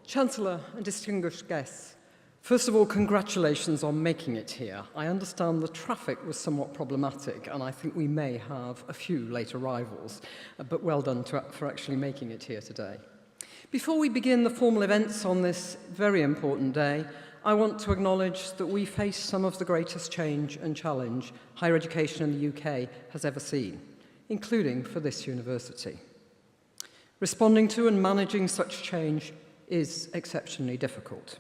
Chancellor and distinguished guests, first of all, congratulations on making it here. I understand the traffic was somewhat problematic, and I think we may have a few late arrivals, but well done for actually making it here today. Before we begin the formal events on this very important day, I want to acknowledge that we face some of the greatest change and challenge higher education in the UK has ever seen, including for this university. Responding to and managing such change is exceptionally difficult.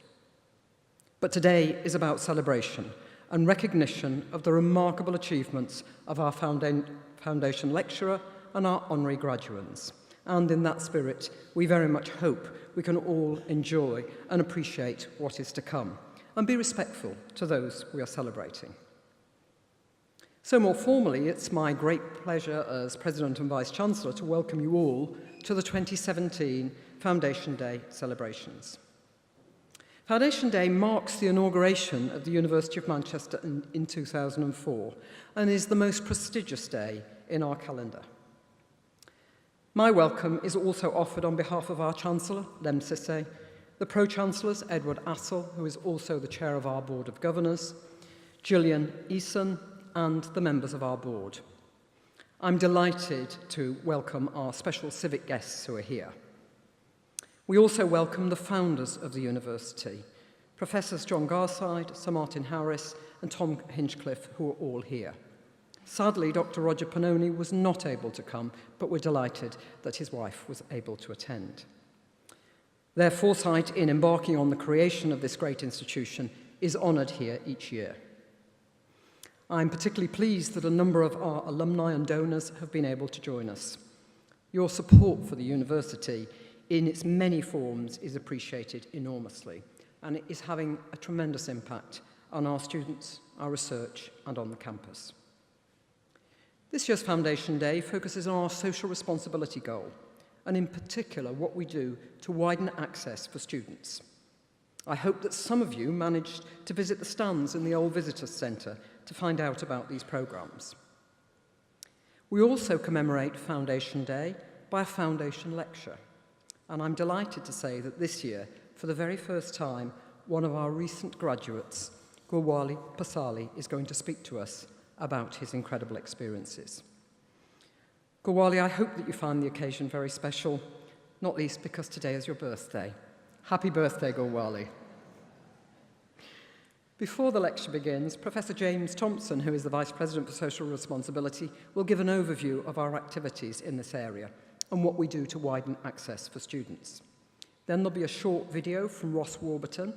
But today is about celebration and recognition of the remarkable achievements of our foundation lecturer and our honorary graduates. And in that spirit, we very much hope we can all enjoy and appreciate what is to come and be respectful to those we are celebrating. So more formally, it's my great pleasure as President and Vice-Chancellor to welcome you all to the 2017 Foundation Day celebrations. Foundation Day marks the inauguration of the University of Manchester in 2004 and is the most prestigious day in our calendar. My welcome is also offered on behalf of our Chancellor, Lem Sisse, the Pro-Chancellors, Edward Assel, who is also the Chair of our Board of Governors, Gillian Eason, and the members of our board. I'm delighted to welcome our special civic guests who are here. We also welcome the founders of the university, Professors John Garside, Sir Martin Harris, and Tom Hinchcliffe, who are all here. Sadly, Dr. Roger Pannoni was not able to come, but we're delighted that his wife was able to attend. Their foresight in embarking on the creation of this great institution is honoured here each year. I'm particularly pleased that a number of our alumni and donors have been able to join us. Your support for the university in its many forms is appreciated enormously, and it is having a tremendous impact on our students, our research, and on the campus. This year's Foundation Day focuses on our social responsibility goal, and in particular what we do to widen access for students. I hope that some of you managed to visit the stands in the Old Visitors Centre to find out about these programmes. We also commemorate Foundation Day by a Foundation lecture, and I'm delighted to say that this year, for the very first time, one of our recent graduates, Gulwali Passarlay, is going to speak to us about his incredible experiences. Gulwali, I hope that you find the occasion very special, not least because today is your birthday. Happy birthday, Gulwali. Before the lecture begins, Professor James Thompson, who is the Vice President for Social Responsibility, will give an overview of our activities in this area and what we do to widen access for students. Then there'll be a short video from Ross Warburton,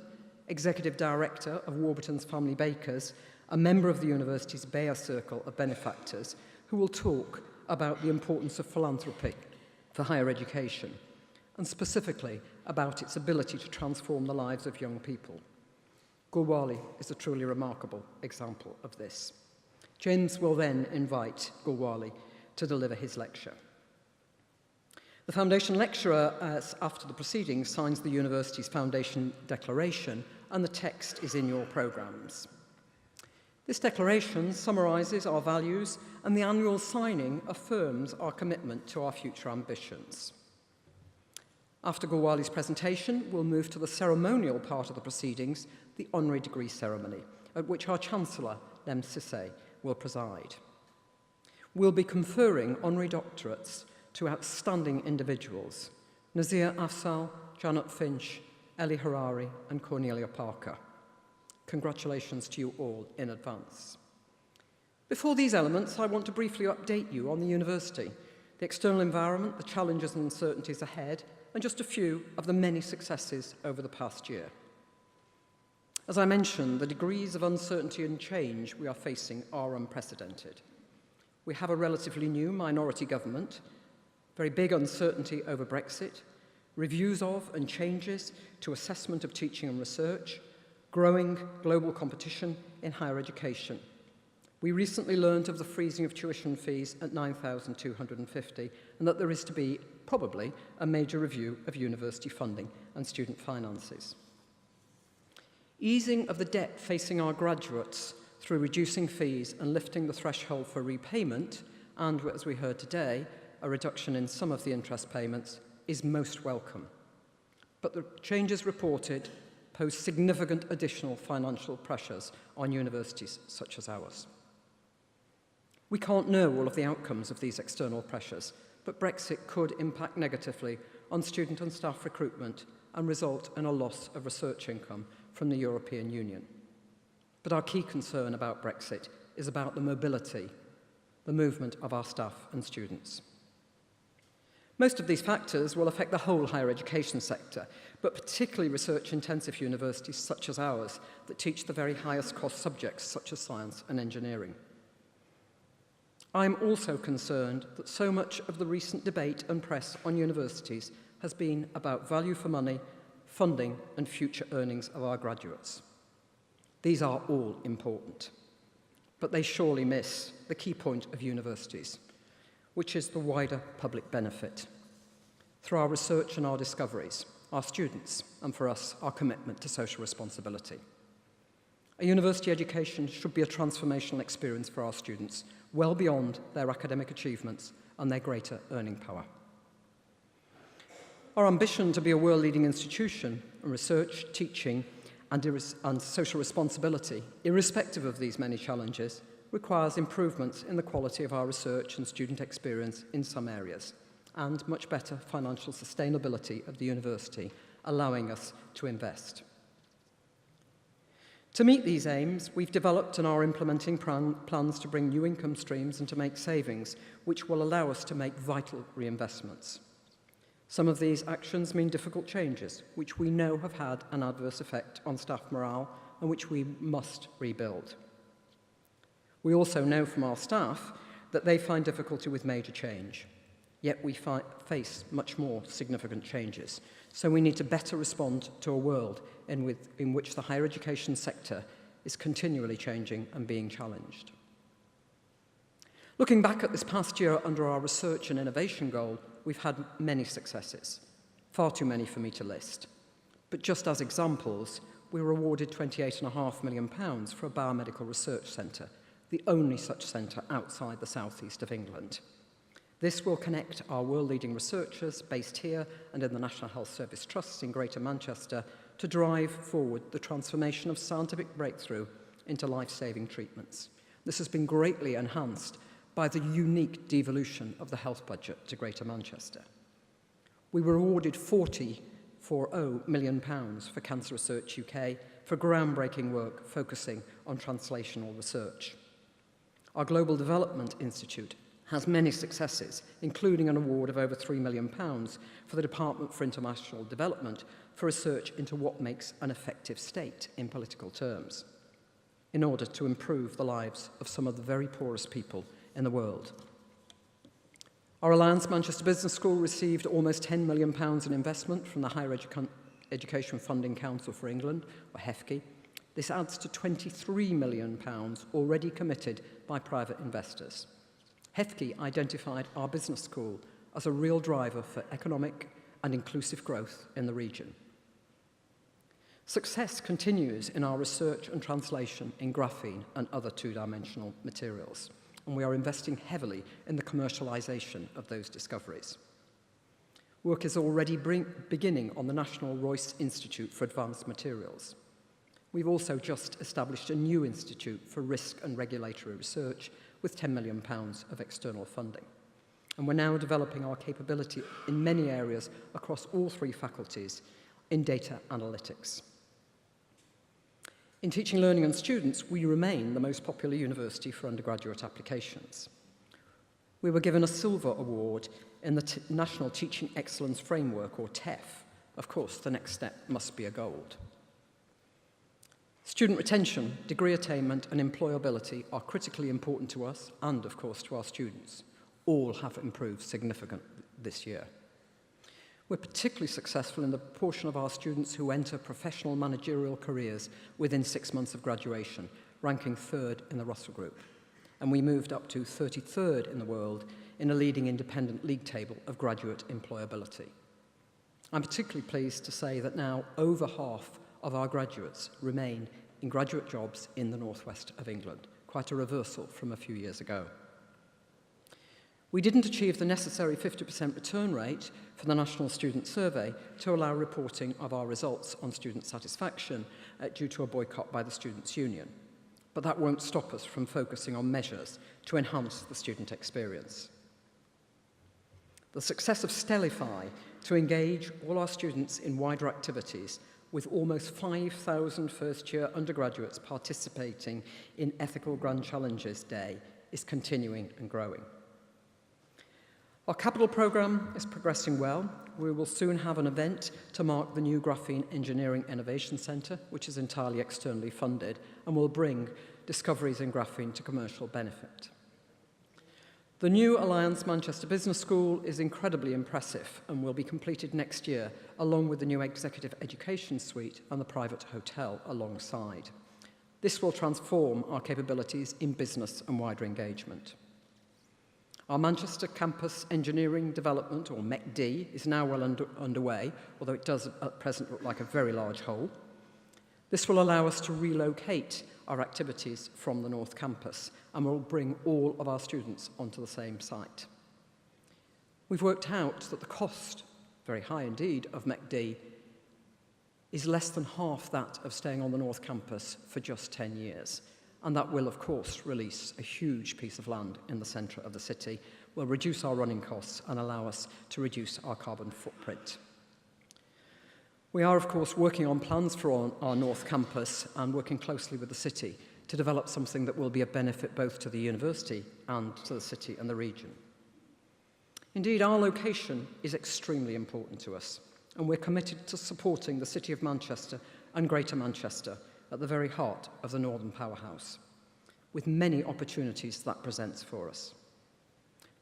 Executive Director of Warburton's Family Bakers, a member of the university's Bayer Circle of Benefactors, who will talk about the importance of philanthropy for higher education, and specifically about its ability to transform the lives of young people. Gulwali is a truly remarkable example of this. James will then invite Gulwali to deliver his lecture. The Foundation lecturer, after the proceedings, signs the university's Foundation Declaration, and the text is in your programmes. This declaration summarises our values, and the annual signing affirms our commitment to our future ambitions. After Gulwali's presentation, we'll move to the ceremonial part of the proceedings, the honorary degree ceremony, at which our Chancellor, Lem Sisse, will preside. We'll be conferring honorary doctorates to outstanding individuals, Nazir Afzal, Janet Finch, Ellie Harari, and Cornelia Parker. Congratulations to you all in advance. Before these elements, I want to briefly update you on the university, the external environment, the challenges and uncertainties ahead, and just a few of the many successes over the past year. As I mentioned, the degrees of uncertainty and change we are facing are unprecedented. We have a relatively new minority government, very big uncertainty over Brexit, reviews of and changes to assessment of teaching and research, growing global competition in higher education. We recently learned of the freezing of tuition fees at $9,250 and that there is to be, probably, a major review of university funding and student finances. Easing of the debt facing our graduates through reducing fees and lifting the threshold for repayment, and, as we heard today, a reduction in some of the interest payments, is most welcome. But the changes reported pose significant additional financial pressures on universities such as ours. We can't know all of the outcomes of these external pressures, but Brexit could impact negatively on student and staff recruitment and result in a loss of research income from the European Union. But our key concern about Brexit is about the mobility, the movement of our staff and students. Most of these factors will affect the whole higher education sector, but particularly research-intensive universities such as ours that teach the very highest cost subjects such as science and engineering. I'm also concerned that so much of the recent debate and press on universities has been about value for money, funding and future earnings of our graduates. These are all important, but they surely miss the key point of universities, which is the wider public benefit. Through our research and our discoveries, our students, and for us, our commitment to social responsibility. A university education should be a transformational experience for our students, well beyond their academic achievements and their greater earning power. Our ambition to be a world-leading institution in research, teaching, and social responsibility, irrespective of these many challenges, requires improvements in the quality of our research and student experience in some areas, and much better financial sustainability of the university, allowing us to invest. To meet these aims, we've developed and are implementing plans to bring new income streams and to make savings, which will allow us to make vital reinvestments. Some of these actions mean difficult changes, which we know have had an adverse effect on staff morale and which we must rebuild. We also know from our staff that they find difficulty with major change, yet we face much more significant changes. So we need to better respond to a world in which the higher education sector is continually changing and being challenged. Looking back at this past year under our research and innovation goal, we've had many successes, far too many for me to list. But just as examples, we were awarded £28.5 million for a biomedical research centre, the only such centre outside the southeast of England. This will connect our world-leading researchers based here and in the National Health Service Trusts in Greater Manchester to drive forward the transformation of scientific breakthrough into life-saving treatments. This has been greatly enhanced by the unique devolution of the health budget to Greater Manchester. We were awarded £40 million for Cancer Research UK for groundbreaking work focusing on translational research. Our Global Development Institute has many successes, including an award of over £3 million for the Department for International Development for research into what makes an effective state in political terms, in order to improve the lives of some of the very poorest people in the world. Our Alliance Manchester Business School received almost £10 million in investment from the Higher Education Funding Council for England, or HEFCE. This adds to £23 million already committed by private investors. HEFCE identified our business school as a real driver for economic and inclusive growth in the region. Success continues in our research and translation in graphene and other two-dimensional materials, and we are investing heavily in the commercialisation of those discoveries. Work is already beginning on the National Royce Institute for Advanced Materials. We've also just established a new institute for risk and regulatory research with £10 million of external funding. And we're now developing our capability in many areas across all three faculties in data analytics. In teaching, learning and students, we remain the most popular university for undergraduate applications. We were given a silver award in the National Teaching Excellence Framework, or TEF. Of course, the next step must be a gold. Student retention, degree attainment and employability are critically important to us and, of course, to our students. All have improved significantly this year. We're particularly successful in the proportion of our students who enter professional managerial careers within 6 months of graduation, ranking third in the Russell Group. And we moved up to 33rd in the world in a leading independent league table of graduate employability. I'm particularly pleased to say that now over half of our graduates remain in graduate jobs in the northwest of England, quite a reversal from a few years ago. We didn't achieve the necessary 50% return rate for the National Student Survey to allow reporting of our results on student satisfaction due to a boycott by the Students' Union. But that won't stop us from focusing on measures to enhance the student experience. The success of Stellify to engage all our students in wider activities, with almost 5,000 first-year undergraduates participating in Ethical Grand Challenges Day, is continuing and growing. Our capital programme is progressing well. We will soon have an event to mark the new Graphene Engineering Innovation Centre, which is entirely externally funded and will bring discoveries in graphene to commercial benefit. The new Alliance Manchester Business School is incredibly impressive and will be completed next year, along with the new Executive Education Suite and the private hotel alongside. This will transform our capabilities in business and wider engagement. Our Manchester Campus Engineering Development, or MECD, is now well underway, although it does at present look like a very large hole. This will allow us to relocate our activities from the North Campus and will bring all of our students onto the same site. We've worked out that the cost, very high indeed, of MECD is less than half that of staying on the North Campus for just 10 years. And that will, of course, release a huge piece of land in the centre of the city, will reduce our running costs and allow us to reduce our carbon footprint. We are, of course, working on plans for our North Campus and working closely with the city to develop something that will be a benefit both to the university and to the city and the region. Indeed, our location is extremely important to us, and we're committed to supporting the City of Manchester and Greater Manchester at the very heart of the Northern Powerhouse, with many opportunities that presents for us.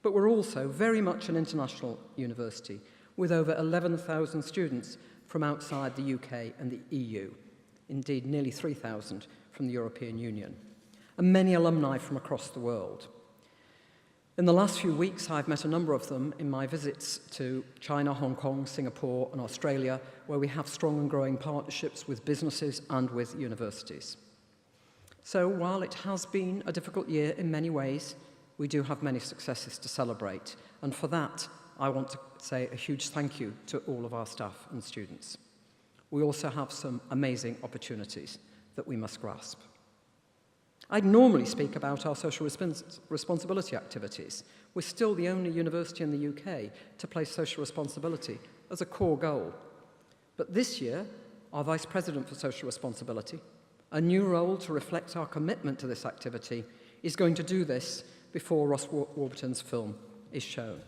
But we're also very much an international university, with over 11,000 students from outside the UK and the EU, indeed nearly 3,000 from the European Union, and many alumni from across the world. In the last few weeks, I've met a number of them in my visits to China, Hong Kong, Singapore, and Australia, where we have strong and growing partnerships with businesses and with universities. So while it has been a difficult year in many ways, we do have many successes to celebrate, and for that, I want to say a huge thank you to all of our staff and students. We also have some amazing opportunities that we must grasp. I'd normally speak about our social responsibility activities. We're still the only university in the UK to place social responsibility as a core goal. But this year, our Vice President for Social Responsibility, a new role to reflect our commitment to this activity, is going to do this before Ross Warburton's film is shown.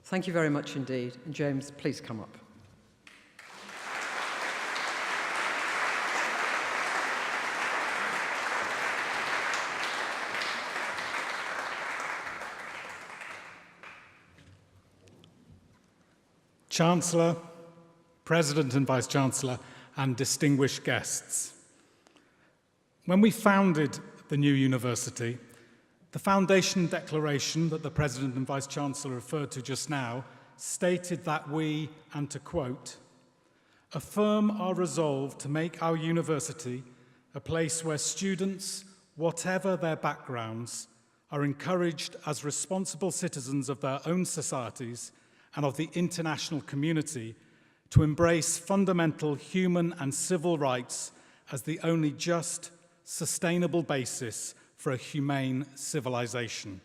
Thank you very much indeed. And James, please come up. Chancellor, President and Vice-Chancellor, and distinguished guests. When we founded the new university, the foundation declaration that the President and Vice-Chancellor referred to just now stated that we, and to quote, affirm our resolve to make our university a place where students, whatever their backgrounds, are encouraged as responsible citizens of their own societies and of the international community to embrace fundamental human and civil rights as the only just, sustainable basis for a humane civilization.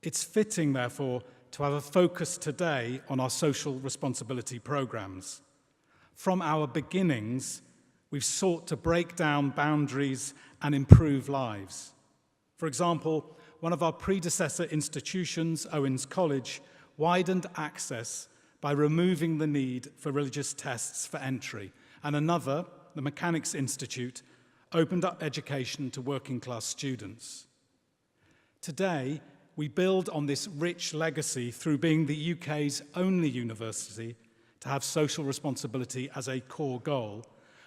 It's fitting, therefore, to have a focus today on our social responsibility programs. From our beginnings, we've sought to break down boundaries and improve lives. For example, one of our predecessor institutions, Owens College, widened access by removing the need for religious tests for entry, and another, the Mechanics Institute, opened up education to working-class students. Today, we build on this rich legacy through being the UK's only university to have social responsibility as a core goal,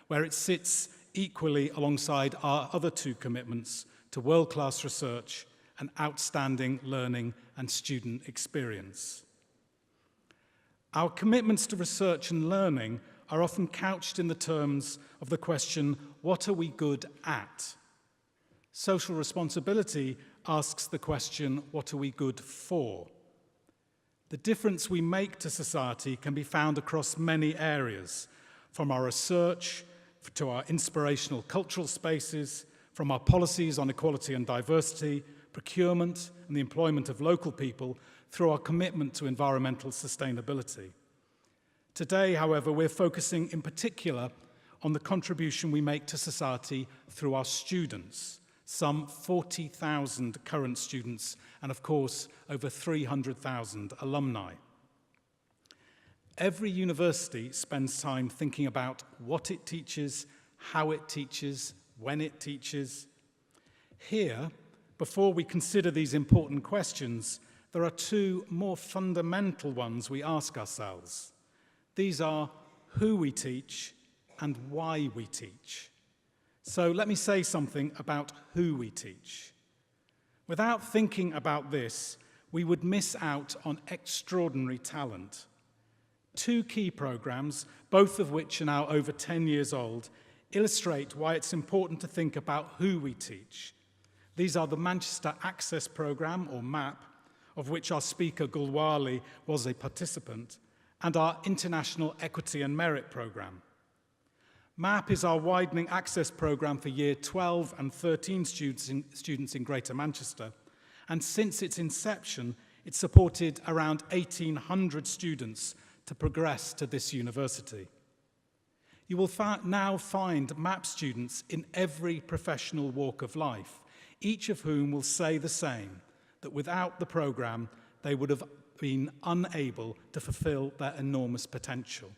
where it sits equally alongside our other two commitments to world-class research and outstanding learning and student experience. Our commitments to research and learning are often couched in the terms of the question, what are we good at? Social responsibility asks the question, what are we good for? The difference we make to society can be found across many areas, from our research to our inspirational cultural spaces, from our policies on equality and diversity, procurement and the employment of local people, through our commitment to environmental sustainability. Today, however, we're focusing in particular on the contribution we make to society through our students, some 40,000 current students, and of course, over 300,000 alumni. Every university spends time thinking about what it teaches, how it teaches, when it teaches. Here, before we consider these important questions, there are two more fundamental ones we ask ourselves. These are who we teach and why we teach. So let me say something about who we teach. Without thinking about this, we would miss out on extraordinary talent. Two key programs, both of which are now over 10 years old, illustrate why it's important to think about who we teach. These are the Manchester Access Programme, or MAP, of which our speaker Gulwali was a participant, and our International Equity and Merit Programme. MAP is our widening access programme for Year 12 and 13 students in Greater Manchester, and since its inception, it's supported around 1,800 students to progress to this university. You will now find MAP students in every professional walk of life, each of whom will say the same, that without the programme, they would have been unable to fulfil their enormous potential.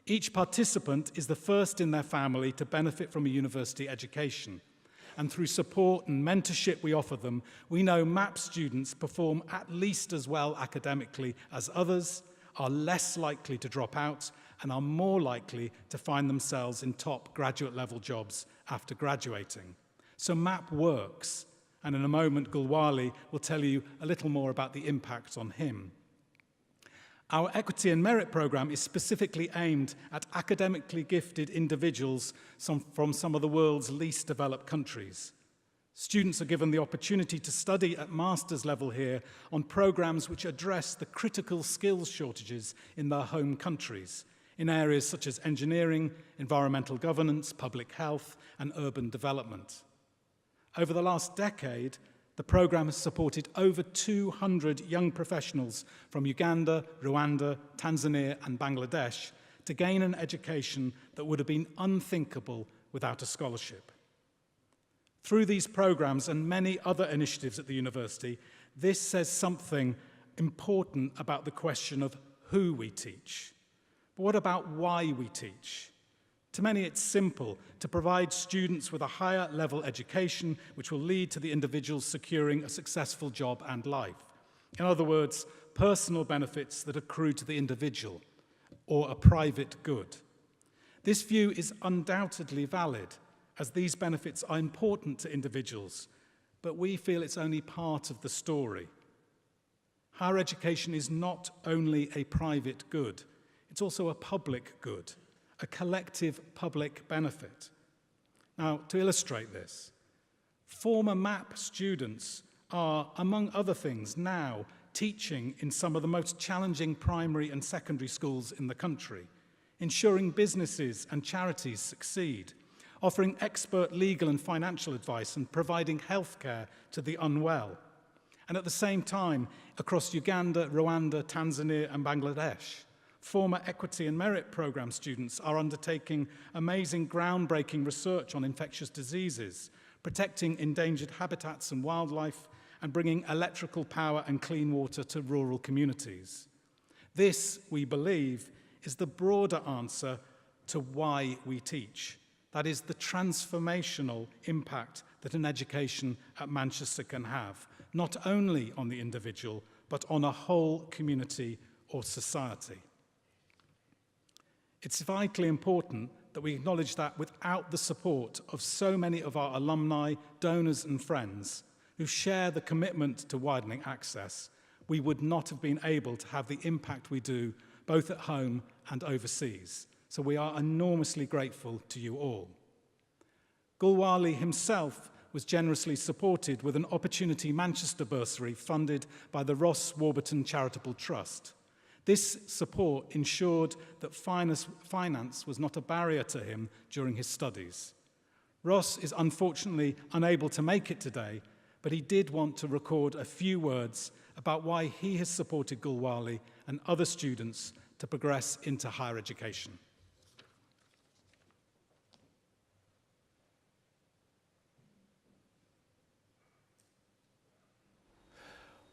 Each participant is the first in their family to benefit from a university education, and through support and mentorship we offer them, we know MAP students perform at least as well academically as others, are less likely to drop out, and are more likely to find themselves in top graduate-level jobs after graduating. So MAP works, and in a moment Gulwali will tell you a little more about the impact on him. Our Equity and Merit Programme is specifically aimed at academically gifted individuals from some of the world's least developed countries. Students are given the opportunity to study at master's level here on programmes which address the critical skills shortages in their home countries, in areas such as engineering, environmental governance, public health, and urban development. Over the last decade, the programme has supported over 200 young professionals from Uganda, Rwanda, Tanzania, and Bangladesh to gain an education that would have been unthinkable without a scholarship. Through these programmes and many other initiatives at the university, this says something important about the question of who we teach. But what about why we teach? To many, it's simple: to provide students with a higher level education which will lead to the individuals securing a successful job and life. In other words, personal benefits that accrue to the individual, or a private good. This view is undoubtedly valid, as these benefits are important to individuals, but we feel it's only part of the story. Higher education is not only a private good, it's also a public good, a collective public benefit. Now, to illustrate this, former MAP students are, among other things, now teaching in some of the most challenging primary and secondary schools in the country, ensuring businesses and charities succeed, offering expert legal and financial advice, and providing healthcare to the unwell. And at the same time, across Uganda, Rwanda, Tanzania, and Bangladesh, former Equity and Merit Programme students are undertaking amazing groundbreaking research on infectious diseases, protecting endangered habitats and wildlife, and bringing electrical power and clean water to rural communities. This, we believe, is the broader answer to why we teach. That is the transformational impact that an education at Manchester can have, not only on the individual, but on a whole community or society. It's vitally important that we acknowledge that without the support of so many of our alumni, donors, and friends who share the commitment to widening access, we would not have been able to have the impact we do both at home and overseas. So we are enormously grateful to you all. Gulwali himself was generously supported with an Opportunity Manchester bursary funded by the Ross Warburton Charitable Trust. This support ensured that finance was not a barrier to him during his studies. Ross is unfortunately unable to make it today, but he did want to record a few words about why he has supported Gulwali and other students to progress into higher education.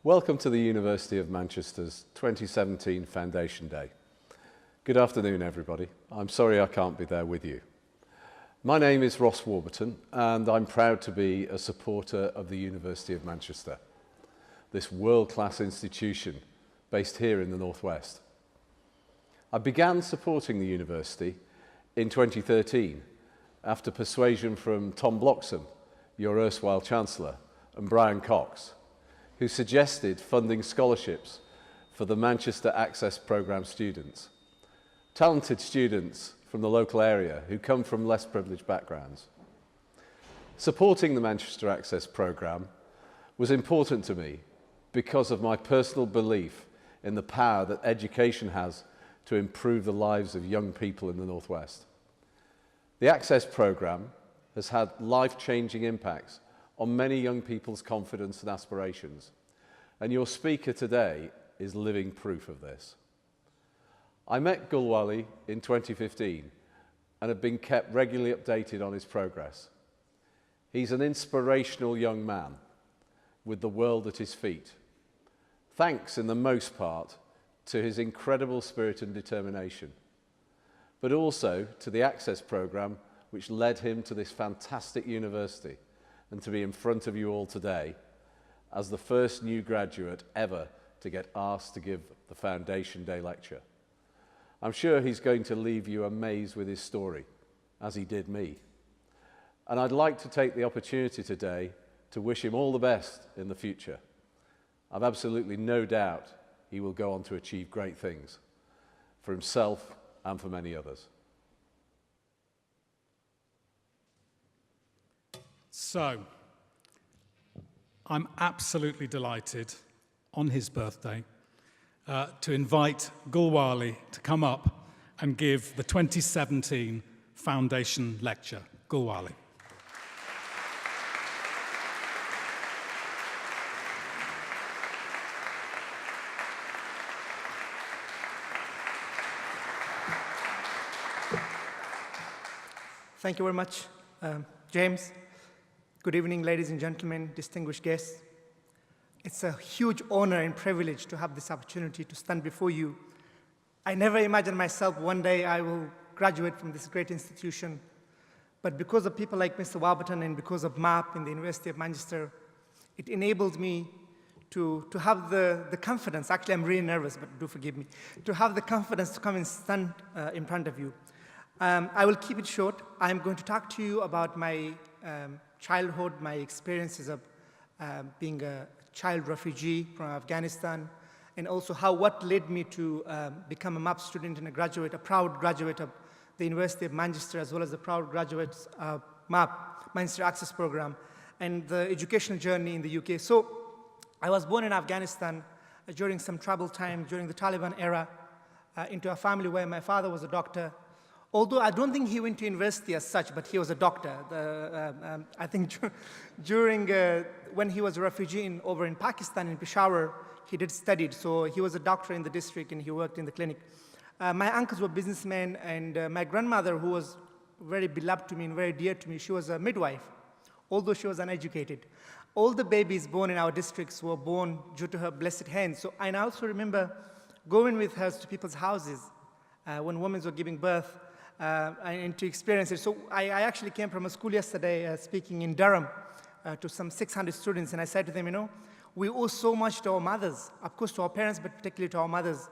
Welcome to the University of Manchester's 2017 Foundation Day. Good afternoon, everybody. I'm sorry I can't be there with you. My name is Ross Warburton, and I'm proud to be a supporter of the University of Manchester, this world-class institution based here in the Northwest. I began supporting the university in 2013 after persuasion from Tom Bloxham, your erstwhile Chancellor, and Brian Cox, who suggested funding scholarships for the Manchester Access Programme students, talented students from the local area who come from less privileged backgrounds. Supporting the Manchester Access Programme was important to me because of my personal belief in the power that education has to improve the lives of young people in the Northwest. The Access Programme has had life-changing impacts on many young people's confidence and aspirations, and your speaker today is living proof of this. I met Gulwali in 2015 and have been kept regularly updated on his progress. He's an inspirational young man with the world at his feet, thanks in the most part to his incredible spirit and determination, but also to the Access Programme which led him to this fantastic university and to be in front of you all today as the first new graduate ever to get asked to give the Foundation Day lecture. I'm sure he's going to leave you amazed with his story, as he did me. And I'd like to take the opportunity today to wish him all the best in the future. I've absolutely no doubt he will go on to achieve great things for himself and for many others. So, I'm absolutely delighted on his birthday to invite Gulwali to come up and give the 2017 Foundation Lecture. Gulwali. Thank you very much, James. Good evening, ladies and gentlemen, distinguished guests. It's a huge honor and privilege to have this opportunity to stand before you. I never imagined myself one day I will graduate from this great institution, but because of people like Mr. Warburton and because of MAP in the University of Manchester, it enabled me to have the confidence, actually I'm really nervous, but do forgive me, to have the confidence to come and stand in front of you. I will keep it short. I'm going to talk to you about my childhood, my experiences of being a child refugee from Afghanistan, and also what led me to become a MAP student and a proud graduate of the University of Manchester, as well as the proud graduates of MAP, Manchester Access Programme, and the educational journey in the UK. So I was born in Afghanistan during some troubled time, during the Taliban era, into a family where my father was a doctor. Although I don't think he went to university as such, but he was a doctor. I think during when he was a refugee over in Pakistan, in Peshawar, he did study. So he was a doctor in the district and he worked in the clinic. My uncles were businessmen, and my grandmother, who was very beloved to me and very dear to me, she was a midwife, although she was uneducated. All the babies born in our districts were born due to her blessed hands. So I also remember going with her to people's houses when women were giving birth, and to experience it. So I actually came from a school yesterday speaking in Durham to some 600 students, and I said to them, you know, we owe so much to our mothers, of course to our parents, but particularly to our mothers.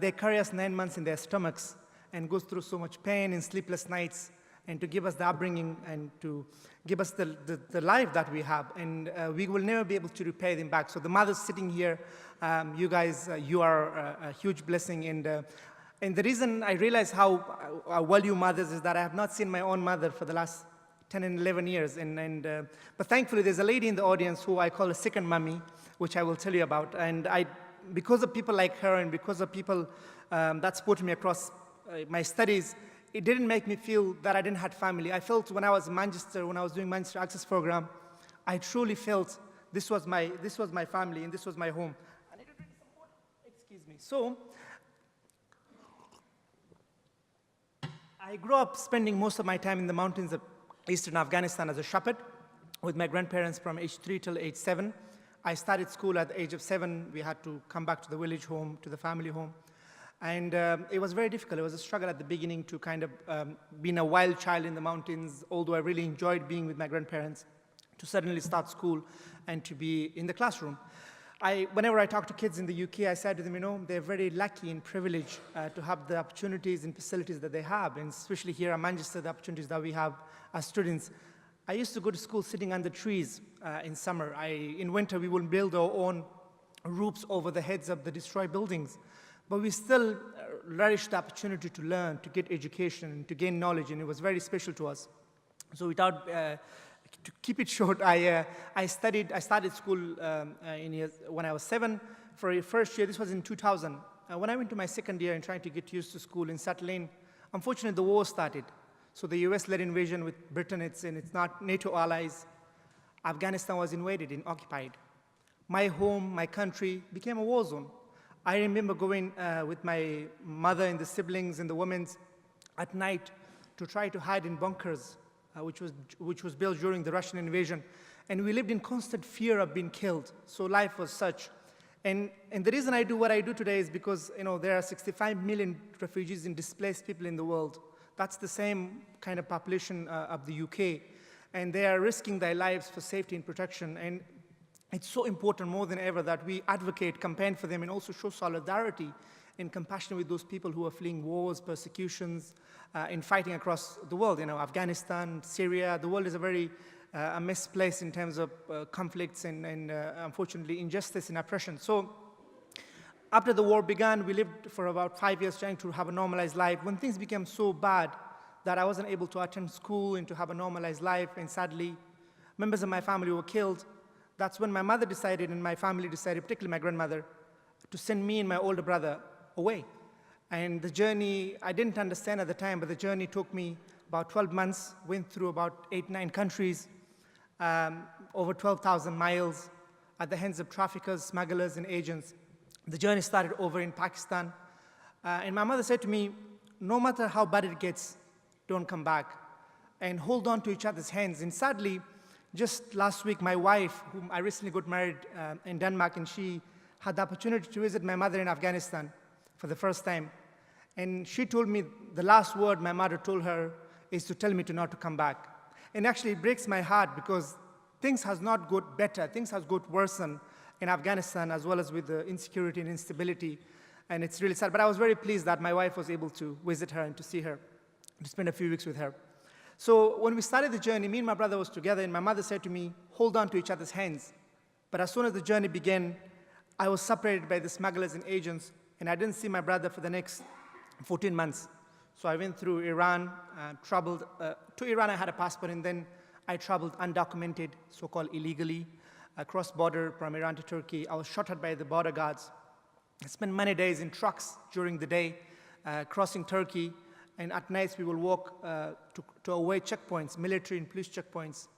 They carry us 9 months in their stomachs and go through so much pain and sleepless nights, and to give us the upbringing and to give us the life that we have, and we will never be able to repay them back. So the mothers sitting here, you guys, you are a huge blessing, and the reason I realize how well you mothers is that I have not seen my own mother for the last 10 and 11 years. But thankfully, there's a lady in the audience who I call a second mummy, which I will tell you about. And because of people like her and because of people that supported me across my studies, it didn't make me feel that I didn't have family. I felt when I was in Manchester, when I was doing Manchester Access Program, I truly felt this was my family and this was my home. I need to drink some water. Excuse me. So, I grew up spending most of my time in the mountains of eastern Afghanistan as a shepherd with my grandparents from age 3 till age 7. I started school at the age of 7. We had to come back to the village home, to the family home. And it was very difficult. It was a struggle at the beginning to kind of being a wild child in the mountains, although I really enjoyed being with my grandparents, to suddenly start school and to be in the classroom. Whenever I talk to kids in the UK, I say to them, you know, they're very lucky and privileged to have the opportunities and facilities that they have, and especially here in Manchester, the opportunities that we have as students. I used to go to school sitting under trees in summer. In winter, we would build our own roofs over the heads of the destroyed buildings. But we still relished the opportunity to learn, to get education, to gain knowledge, and it was very special to us. So without, to keep it short, I started school when I was 7. For a first year, this was in 2000. When I went to my second year and trying to get used to school and settle in, unfortunately, the war started. So the US-led invasion with Britain, it's not NATO allies. Afghanistan was invaded and occupied. My home, my country became a war zone. I remember going with my mother and the siblings and the women at night to try to hide in bunkers, which was built during the Russian invasion. And we lived in constant fear of being killed. So life was such. And the reason I do what I do today is because, you know, there are 65 million refugees and displaced people in the world. That's the same kind of population of the UK. And they are risking their lives for safety and protection. And it's so important more than ever that we advocate, campaign for them, and also show solidarity and compassion with those people who are fleeing wars, persecutions, and fighting across the world. You know, Afghanistan, Syria, the world is a very a mess place in terms of conflicts and unfortunately, injustice and oppression. So after the war began, we lived for about 5 years trying to have a normalized life. When things became so bad that I wasn't able to attend school and to have a normalized life, and sadly, members of my family were killed, that's when my mother decided and my family decided, particularly my grandmother, to send me and my older brother away. And the journey, I didn't understand at the time, but the journey took me about 12 months, went through about 8-9 countries, over 12,000 miles at the hands of traffickers, smugglers, and agents. The journey started over in Pakistan. And my mother said to me, no matter how bad it gets, don't come back. And hold on to each other's hands. And sadly, just last week, my wife, whom I recently got married in Denmark, and she had the opportunity to visit my mother in Afghanistan for the first time. And she told me the last word my mother told her is to tell me not to come back. And actually, it breaks my heart because things has not got better. Things has got worse in Afghanistan, as well as with the insecurity and instability. And it's really sad. But I was very pleased that my wife was able to visit her and to see her, to spend a few weeks with her. So when we started the journey, me and my brother was together, and my mother said to me, hold on to each other's hands. But as soon as the journey began, I was separated by the smugglers and agents, and I didn't see my brother for the next 14 months. So I went through Iran, traveled to Iran. I had a passport, and then I traveled undocumented, so-called illegally, across border from Iran to Turkey. I was shot at by the border guards. I spent many days in trucks during the day, crossing Turkey. And at nights, we will walk to away checkpoints, military and police checkpoints.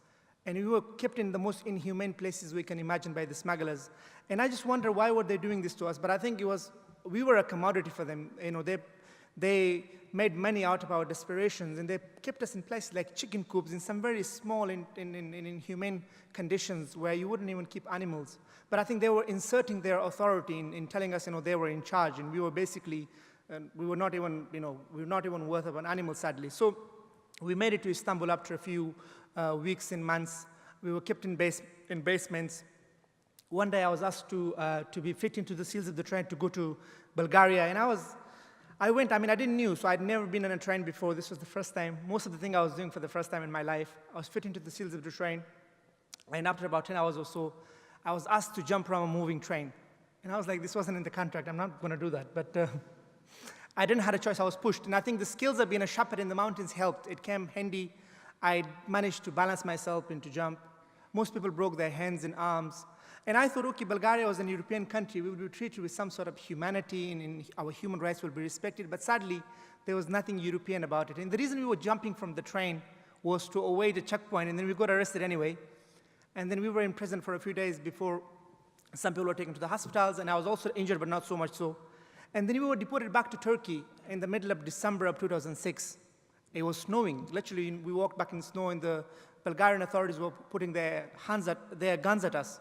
And we were kept in the most inhumane places we can imagine by the smugglers. And I just wonder, why were they doing this to us? But I think we were a commodity for them. You know, they made money out of our desperations, and they kept us in places like chicken coops in some very small and inhumane conditions where you wouldn't even keep animals. But I think they were inserting their authority in telling us, you know, they were in charge, and we were basically we were not even, you know, we were not even worth of an animal, sadly. So we made it to Istanbul after a few weeks and months. We were kept in basements. One day I was asked to be fit into the seals of the train to go to Bulgaria, and I went. I mean, I didn't know, so I'd never been on a train before. This was the first time. Most of the thing I was doing for the first time in my life. I was fit into the seals of the train, and after about 10 hours or so, I was asked to jump from a moving train. And I was like, this wasn't in the contract. I'm not going to do that. But I didn't have a choice. I was pushed. And I think the skills of being a shepherd in the mountains helped. It came handy. I managed to balance myself and to jump. Most people broke their hands and arms. And I thought, okay, Bulgaria was an European country. We would be treated with some sort of humanity, and our human rights will be respected. But sadly, there was nothing European about it. And the reason we were jumping from the train was to avoid a checkpoint, and then we got arrested anyway. And then we were in prison for a few days before some people were taken to the hospitals, and I was also injured, but not so much so. And then we were deported back to Turkey in the middle of December of 2006. It was snowing. Literally, we walked back in snow, and the Bulgarian authorities were putting their guns at us.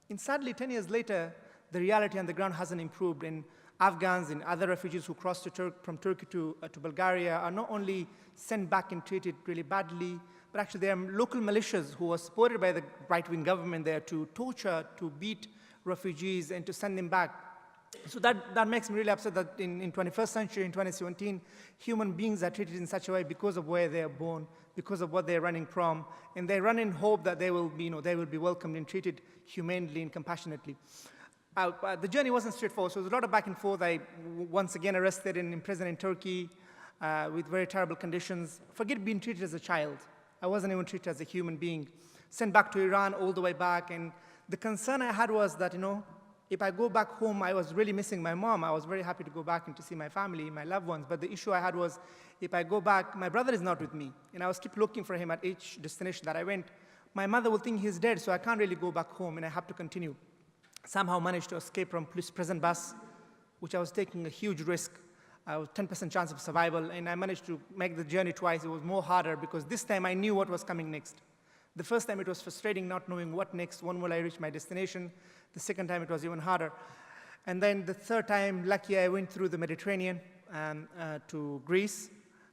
And sadly, 10 years later, the reality on the ground hasn't improved, and Afghans and other refugees who crossed from Turkey to Bulgaria are not only sent back and treated really badly, but actually there are local militias who are supported by the right-wing government there to torture, to beat refugees, and to send them back. So that makes me really upset that in 21st century, in 2017, human beings are treated in such a way because of where they are born, because of what they're running from, and they run in hope that they will be welcomed and treated humanely and compassionately. The journey wasn't straightforward, so there was a lot of back and forth. I once again arrested and imprisoned in Turkey with very terrible conditions. Forget being treated as a child. I wasn't even treated as a human being. Sent back to Iran all the way back, and the concern I had was that, if I go back home, I was really missing my mom. I was very happy to go back and to see my family, my loved ones. But the issue I had was, if I go back, my brother is not with me. And I was keep looking for him at each destination that I went. My mother will think he's dead, so I can't really go back home, and I have to continue. Somehow managed to escape from police prison bus, which I was taking a huge risk. I was 10% chance of survival, and I managed to make the journey twice. It was more harder because this time I knew what was coming next. The first time it was frustrating not knowing what next, when will I reach my destination. The second time it was even harder. And then the third time, lucky I went through the Mediterranean to Greece.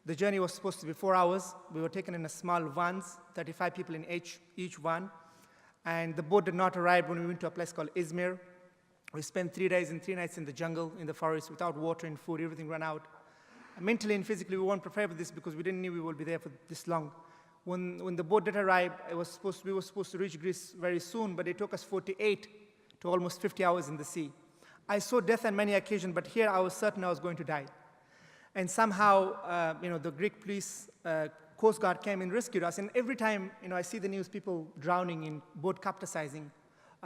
The journey was supposed to be 4 hours. We were taken in a small vans, 35 people in each van. And the boat did not arrive when we went to a place called Izmir. We spent 3 days and 3 nights in the jungle, in the forest, without water and food. Everything ran out. Mentally and physically, we weren't prepared for this because we didn't know we would be there for this long. When the boat did arrive, we were supposed to reach Greece very soon, but it took us 48 to almost 50 hours in the sea. I saw death on many occasions, but here I was certain I was going to die. And somehow, the Greek police, Coast Guard came and rescued us. And every time, I see the news, people drowning in boat capsizing.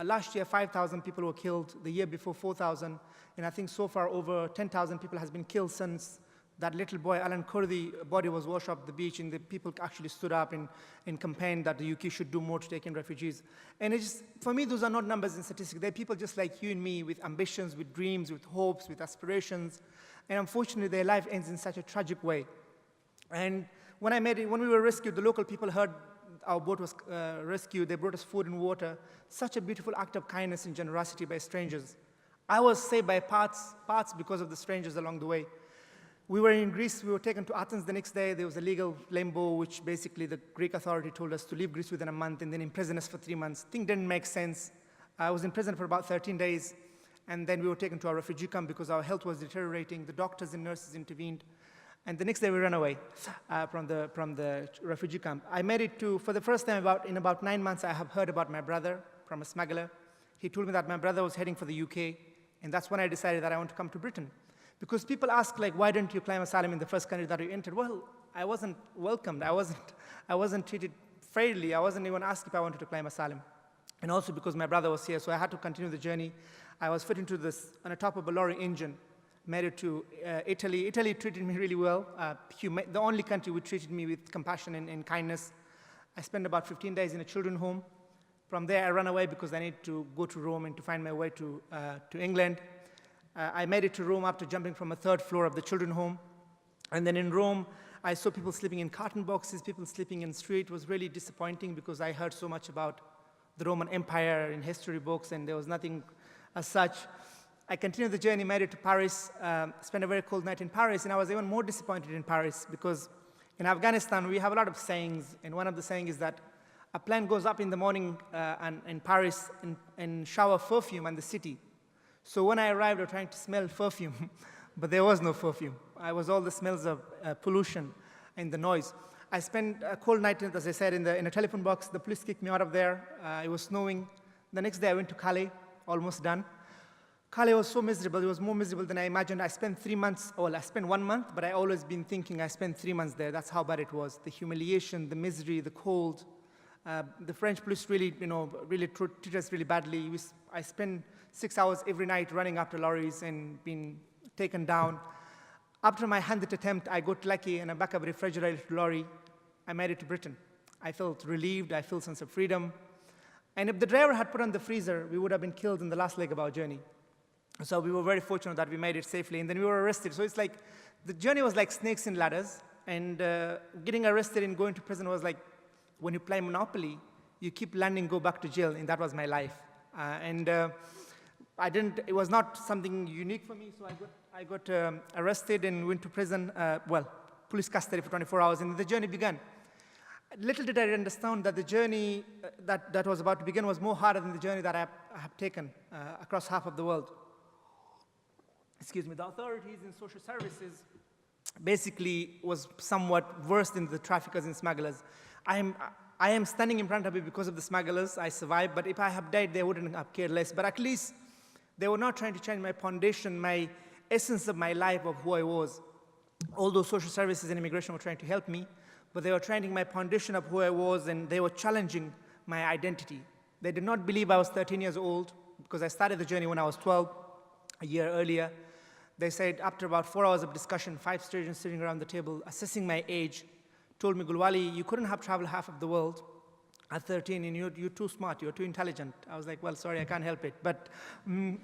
Last year, 5,000 people were killed. The year before, 4,000. And I think so far, over 10,000 people has been killed since that little boy, Alan Kurdi, body was washed up the beach, and the people actually stood up and campaigned that the UK should do more to take in refugees. And for me, those are not numbers and statistics. They're people just like you and me with ambitions, with dreams, with hopes, with aspirations. And unfortunately, their life ends in such a tragic way. And when we were rescued, the local people heard our boat was rescued. They brought us food and water. Such a beautiful act of kindness and generosity by strangers. I was saved by parts because of the strangers along the way. We were in Greece. We were taken to Athens the next day. There was a legal limbo, which basically the Greek authority told us to leave Greece within a month and then imprison us for 3 months. Thing didn't make sense. I was in prison for about 13 days, and then we were taken to our refugee camp because our health was deteriorating. The doctors and nurses intervened. And the next day, we ran away from the refugee camp. I made it for the first time in about 9 months, I have heard about my brother from a smuggler. He told me that my brother was heading for the UK, and that's when I decided that I want to come to Britain. Because people ask, why didn't you claim asylum in the first country that you entered? Well, I wasn't welcomed. I wasn't treated fairly. I wasn't even asked if I wanted to claim asylum. And also because my brother was here, so I had to continue the journey. I was fit into this on the top of a lorry engine, made it to Italy. Italy treated me really well. The only country which treated me with compassion and kindness. I spent about 15 days in a children's home. From there, I ran away because I needed to go to Rome and to find my way to England. I made it to Rome after jumping from a 3rd floor of the children's home. And then in Rome, I saw people sleeping in carton boxes, people sleeping in the street. It was really disappointing because I heard so much about the Roman Empire in history books, and there was nothing as such. I continued the journey, made it to Paris, spent a very cold night in Paris, and I was even more disappointed in Paris because in Afghanistan, we have a lot of sayings, and one of the sayings is that a plane goes up in the morning in Paris and shower perfume on the city. So when I arrived, I was trying to smell perfume, but there was no perfume. I was all the smells of pollution and the noise. I spent a cold night, as I said, in a telephone box. The police kicked me out of there. It was snowing. The next day, I went to Calais, almost done. Calais was so miserable. It was more miserable than I imagined. I spent 3 months, well, I spent 1 month, but I always been thinking I spent 3 months there. That's how bad it was. The humiliation, the misery, the cold. The French police really, really treated us really badly. I spent 6 hours every night running after lorries and being taken down. After my 100th attempt, I got lucky and I back up a refrigerated lorry. I made it to Britain. I felt relieved. I felt a sense of freedom. And if the driver had put on the freezer, we would have been killed in the last leg of our journey. So we were very fortunate that we made it safely, and then we were arrested. So it's like, the journey was like snakes and ladders, and getting arrested and going to prison was like, when you play Monopoly, you keep landing, go back to jail, and that was my life. It was not something unique for me, so I got arrested and went to prison, police custody for 24 hours, and the journey began. Little did I understand that the journey that was about to begin was more harder than the journey that I have taken across half of the world. Excuse me, the authorities in social services basically was somewhat worse than the traffickers and smugglers. I am standing in front of you because of the smugglers. I survived, but if I have died, they wouldn't have cared less. But at least they were not trying to change my foundation, my essence of my life, of who I was. Although social services and immigration were trying to help me, but they were trying my foundation of who I was, and they were challenging my identity. They did not believe I was 13 years old, because I started the journey when I was 12, a year earlier. They said, after about 4 hours of discussion, 5 students sitting around the table, assessing my age, told me, Gulwali, you couldn't have traveled half of the world at 13, and you're too smart, you're too intelligent. I was like, well, sorry, I can't help it. But, and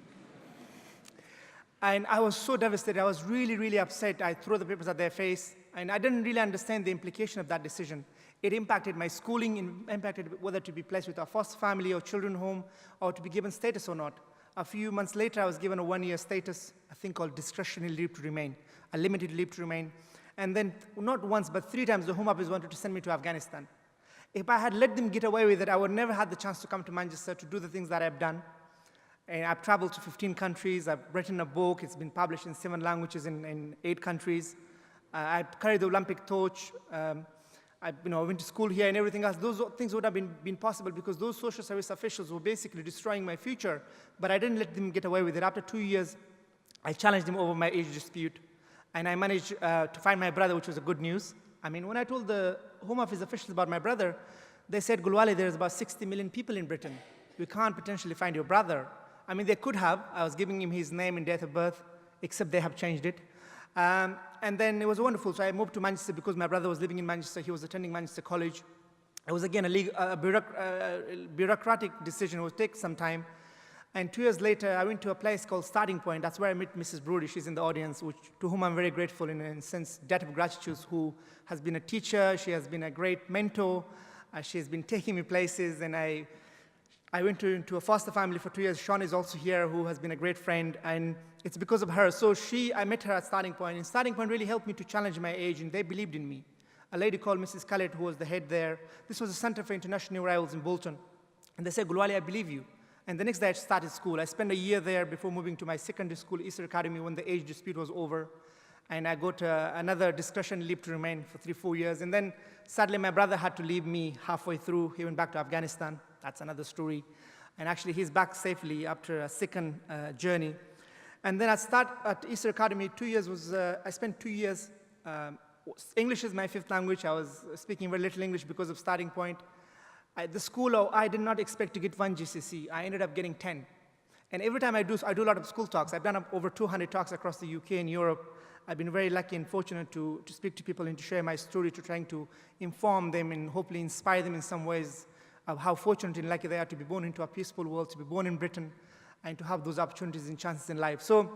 I was so devastated. I was really, really upset. I threw the papers at their face, and I didn't really understand the implication of that decision. It impacted my schooling, it impacted whether to be placed with a foster family or children home, or to be given status or not. A few months later, I was given a 1-year status, a thing called discretionary leave to remain, a limited leave to remain. And then, not once, but 3 times, the Home Office wanted to send me to Afghanistan. If I had let them get away with it, I would never had the chance to come to Manchester to do the things that I've done. And I've traveled to 15 countries. I've written a book. It's been published in 7 languages in 8 countries. I've carried the Olympic torch. I went to school here and everything else. Those things would have been possible because those social service officials were basically destroying my future, but I didn't let them get away with it. After 2 years, I challenged them over my age dispute, and I managed to find my brother, which was a good news. I mean, when I told the Home Office officials about my brother, they said, Gulwali, there's about 60 million people in Britain. We can't potentially find your brother. I mean, they could have. I was giving him his name and date of birth, except they have changed it. And then it was wonderful. So I moved to Manchester because my brother was living in Manchester. He was attending Manchester College. It was, again, a bureaucratic decision. It would take some time. And 2 years later, I went to a place called Starting Point. That's where I met Mrs. Brody. She's in the audience, to whom I'm very grateful in a sense, debt of gratitude, who has been a teacher. She has been a great mentor. She has been taking me places. And I went into a foster family for 2 years. Sean is also here, who has been a great friend. And it's because of her. So I met her at Starting Point. And Starting Point really helped me to challenge my age, and they believed in me. A lady called Mrs. Khaled, who was the head there. This was a Center for International Arrivals in Bolton. And they said, Gulwali, I believe you. And the next day I started school. I spent a year there before moving to my secondary school, Easter Academy, when the age dispute was over. And I got another discretion leave to remain for 3-4 years. And then sadly, my brother had to leave me halfway through. He went back to Afghanistan. That's another story. And actually, he's back safely after a second journey. And then I start at Easter Academy. 2 years was, I spent 2 years. English is my 5th language. I was speaking very little English because of Starting Point. The school, I did not expect to get 1 GCSE. I ended up getting 10. And every time I do a lot of school talks. I've done over 200 talks across the UK and Europe. I've been very lucky and fortunate to speak to people and to share my story, to trying to inform them and hopefully inspire them in some ways of how fortunate and lucky they are to be born into a peaceful world, to be born in Britain, and to have those opportunities and chances in life. So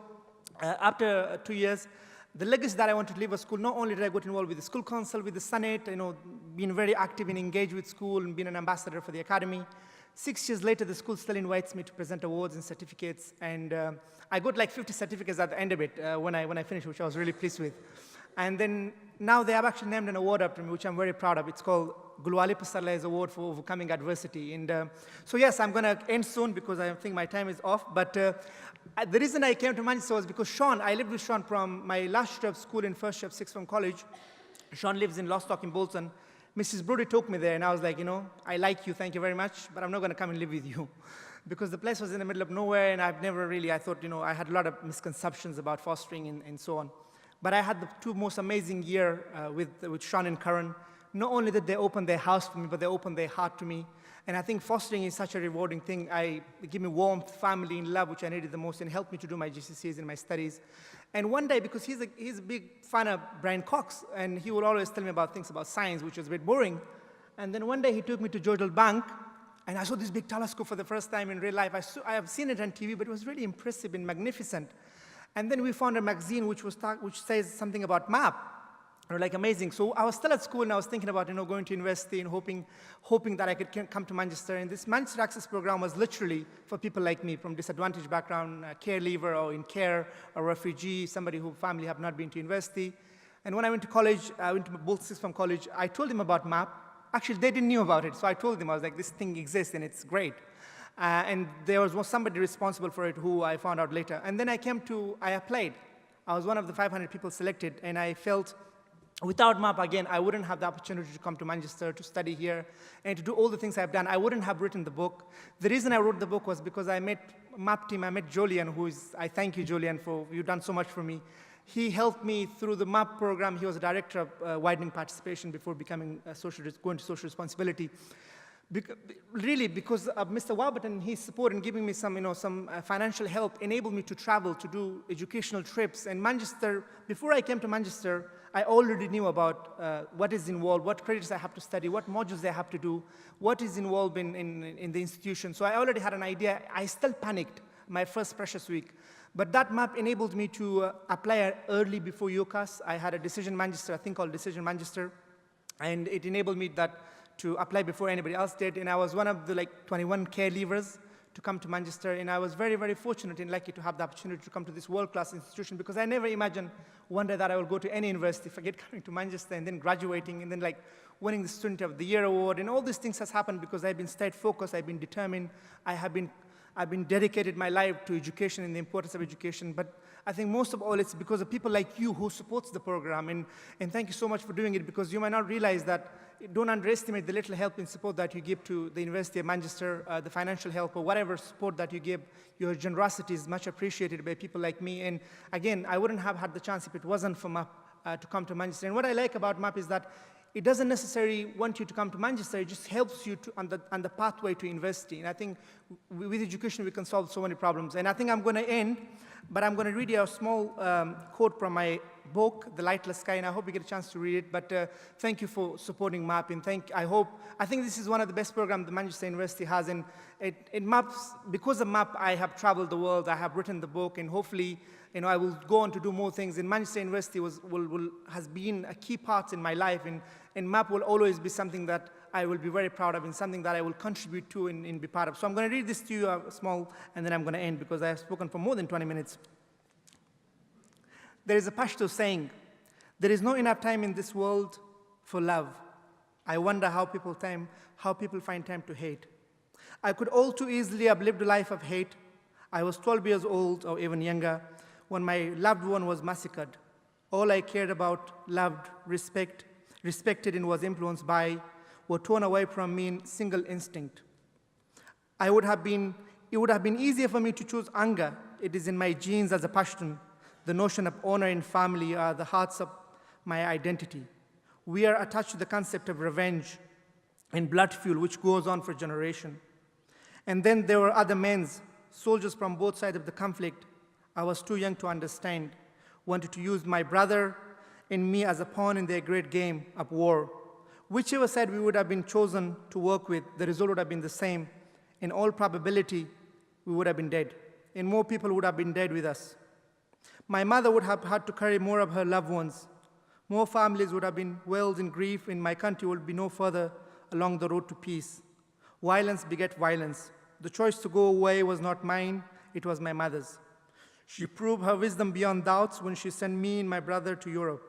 after 2 years, the legacy that I wanted to leave was school. Not only did I get involved with the school council, with the Senate, being very active and engaged with school and being an ambassador for the academy. 6 years later, the school still invites me to present awards and certificates. And I got like 50 certificates at the end of it when I finished, which I was really pleased with. And then now they have actually named an award after me, which I'm very proud of. It's called Gulwali Passarlay Award for Overcoming Adversity. And so yes, I'm going to end soon because I think my time is off. But the reason I came to Manchester was because I lived with Sean from my last year of school in first year of 6th form college. Sean lives in Lostock in Bolton. Mrs. Brody took me there, and I was like, I like you, thank you very much, but I'm not going to come and live with you. Because the place was in the middle of nowhere, and I thought, I had a lot of misconceptions about fostering and so on. But I had the two most amazing years with Sean and Karan. Not only did they open their house for me, but they opened their heart to me. And I think fostering is such a rewarding thing. It gave me warmth, family, and love, which I needed the most, and helped me to do my GCSEs and my studies. And one day, because he's a big fan of Brian Cox, and he would always tell me about things about science, which was a bit boring. And then one day he took me to Jodel Bank, and I saw this big telescope for the first time in real life. I have seen it on TV, but it was really impressive and magnificent. And then we found a magazine which says something about map. And we're like, amazing. So I was still at school, and I was thinking about going to university and hoping that I could come to Manchester. And this Manchester Access program was literally for people like me from disadvantaged background, care leaver or in care, a refugee, somebody whose family have not been to university. And when I went to college, I went to both sixth form college, I told them about MAP. Actually, they didn't know about it, so I told them, I was like, this thing exists and it's great. And there was somebody responsible for it who I found out later. And then I applied. I was one of the 500 people selected, and I felt without MAP, again, I wouldn't have the opportunity to come to Manchester, to study here, and to do all the things I've done. I wouldn't have written the book. The reason I wrote the book was because I met MAP team, I met Julian, I thank you, Julian, you've done so much for me. He helped me through the MAP program. He was a director of widening participation before going to social responsibility. Really, because of Mr. Warburton, his support and giving me some financial help enabled me to travel, to do educational trips. And Manchester, before I came to Manchester, I already knew about what is involved, what credits I have to study, what modules I have to do, what is involved in the institution. So I already had an idea. I still panicked my first precious week. But that MAP enabled me to apply early before UCAS. I had a Decision Manchester, a thing called Decision Manchester, and it enabled me to apply before anybody else did. And I was one of the 21 care leavers to come to Manchester, and I was very, very fortunate and lucky to have the opportunity to come to this world-class institution, because I never imagined one day that I will go to any university, forget coming to Manchester, and then graduating, and then winning the Student of the Year award. And all these things has happened because I've been stayed focused, I've been determined, I've been dedicated my life to education and the importance of education. But I think most of all, it's because of people like you who supports the program. And thank you so much for doing it, because you might not realize that, don't underestimate the little help and support that you give to the University of Manchester, the financial help or whatever support that you give. Your generosity is much appreciated by people like me. And again, I wouldn't have had the chance if it wasn't for MAP to come to Manchester. And what I like about MAP is that it doesn't necessarily want you to come to Manchester, it just helps you on the pathway to university. And I think with education, we can solve so many problems. And I think I'm going to end, but I'm going to read you a small quote from my book, The Lightless Sky, and I hope you get a chance to read it. But thank you for supporting MAP, and I think this is one of the best programs the Manchester University has. And it maps, because of MAP, I have traveled the world, I have written the book, and hopefully, I will go on to do more things. And Manchester University has been a key part in my life, and MAP will always be something that I will be very proud of and something that I will contribute to and be part of. So I'm going to read this to you small, and then I'm going to end because I have spoken for more than 20 minutes. There is a Pashto saying, there is no enough time in this world for love. I wonder how people find time to hate. I could all too easily have lived a life of hate. I was 12 years old or even younger when my loved one was massacred. All I cared about, loved, respected and was influenced by were torn away from me in single instinct. It would have been easier for me to choose anger. It is in my genes as a Pashtun. The notion of honor and family are the hearts of my identity. We are attached to the concept of revenge and blood fuel, which goes on for generations. And then there were other men, soldiers from both sides of the conflict. I was too young to understand, wanted to use my brother and me as a pawn in their great game of war. Whichever side we would have been chosen to work with, the result would have been the same. In all probability, we would have been dead, and more people would have been dead with us. My mother would have had to carry more of her loved ones. More families would have been wailed in grief, and my country would be no further along the road to peace. Violence begat violence. The choice to go away was not mine, it was my mother's. She proved her wisdom beyond doubts when she sent me and my brother to Europe.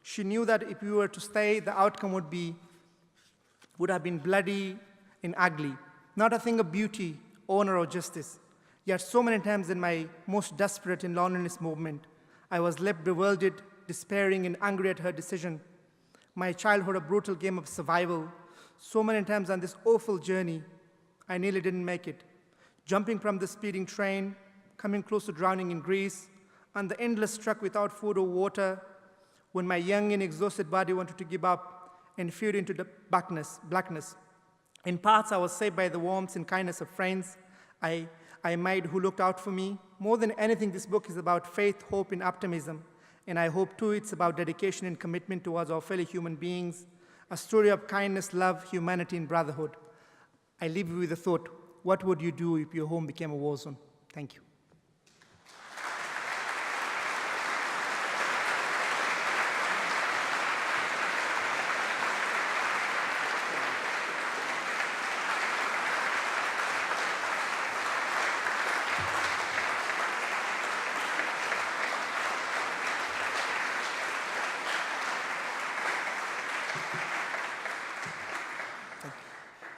She knew that if we were to stay, the outcome would have been bloody and ugly, not a thing of beauty, honor, or justice. Yet so many times in my most desperate and loneliness moment, I was left bewildered, despairing, and angry at her decision. my childhood a brutal game of survival. So many times on this awful journey, I nearly didn't make it. Jumping from the speeding train, coming close to drowning in Greece, and the endless trek without food or water, when my young and exhausted body wanted to give up and fade into the blackness. In parts, I was saved by the warmth and kindness of friends I made who looked out for me. More than anything, this book is about faith, hope, and optimism. And I hope, too, it's about dedication and commitment towards our fellow human beings, a story of kindness, love, humanity, and brotherhood. I leave you with a thought. What would you do if your home became a war zone? Thank you.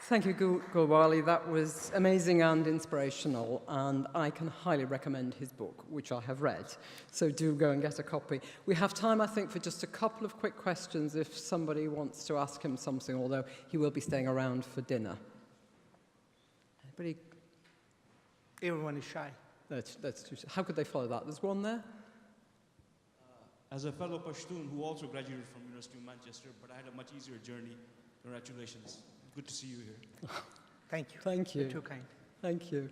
Thank you, Gulwali. That was amazing and inspirational, and I can highly recommend his book, which I have read. So do go and get a copy. We have time, I think, for just a couple of quick questions if somebody wants to ask him something, although he will be staying around for dinner. Anybody? Everyone is shy. That's too, how could they follow that? There's one there. As a fellow Pashtun who also graduated from University of Manchester, but I had a much easier journey. Congratulations. Good to see you here. Thank you. Thank you. You're too kind. Thank you.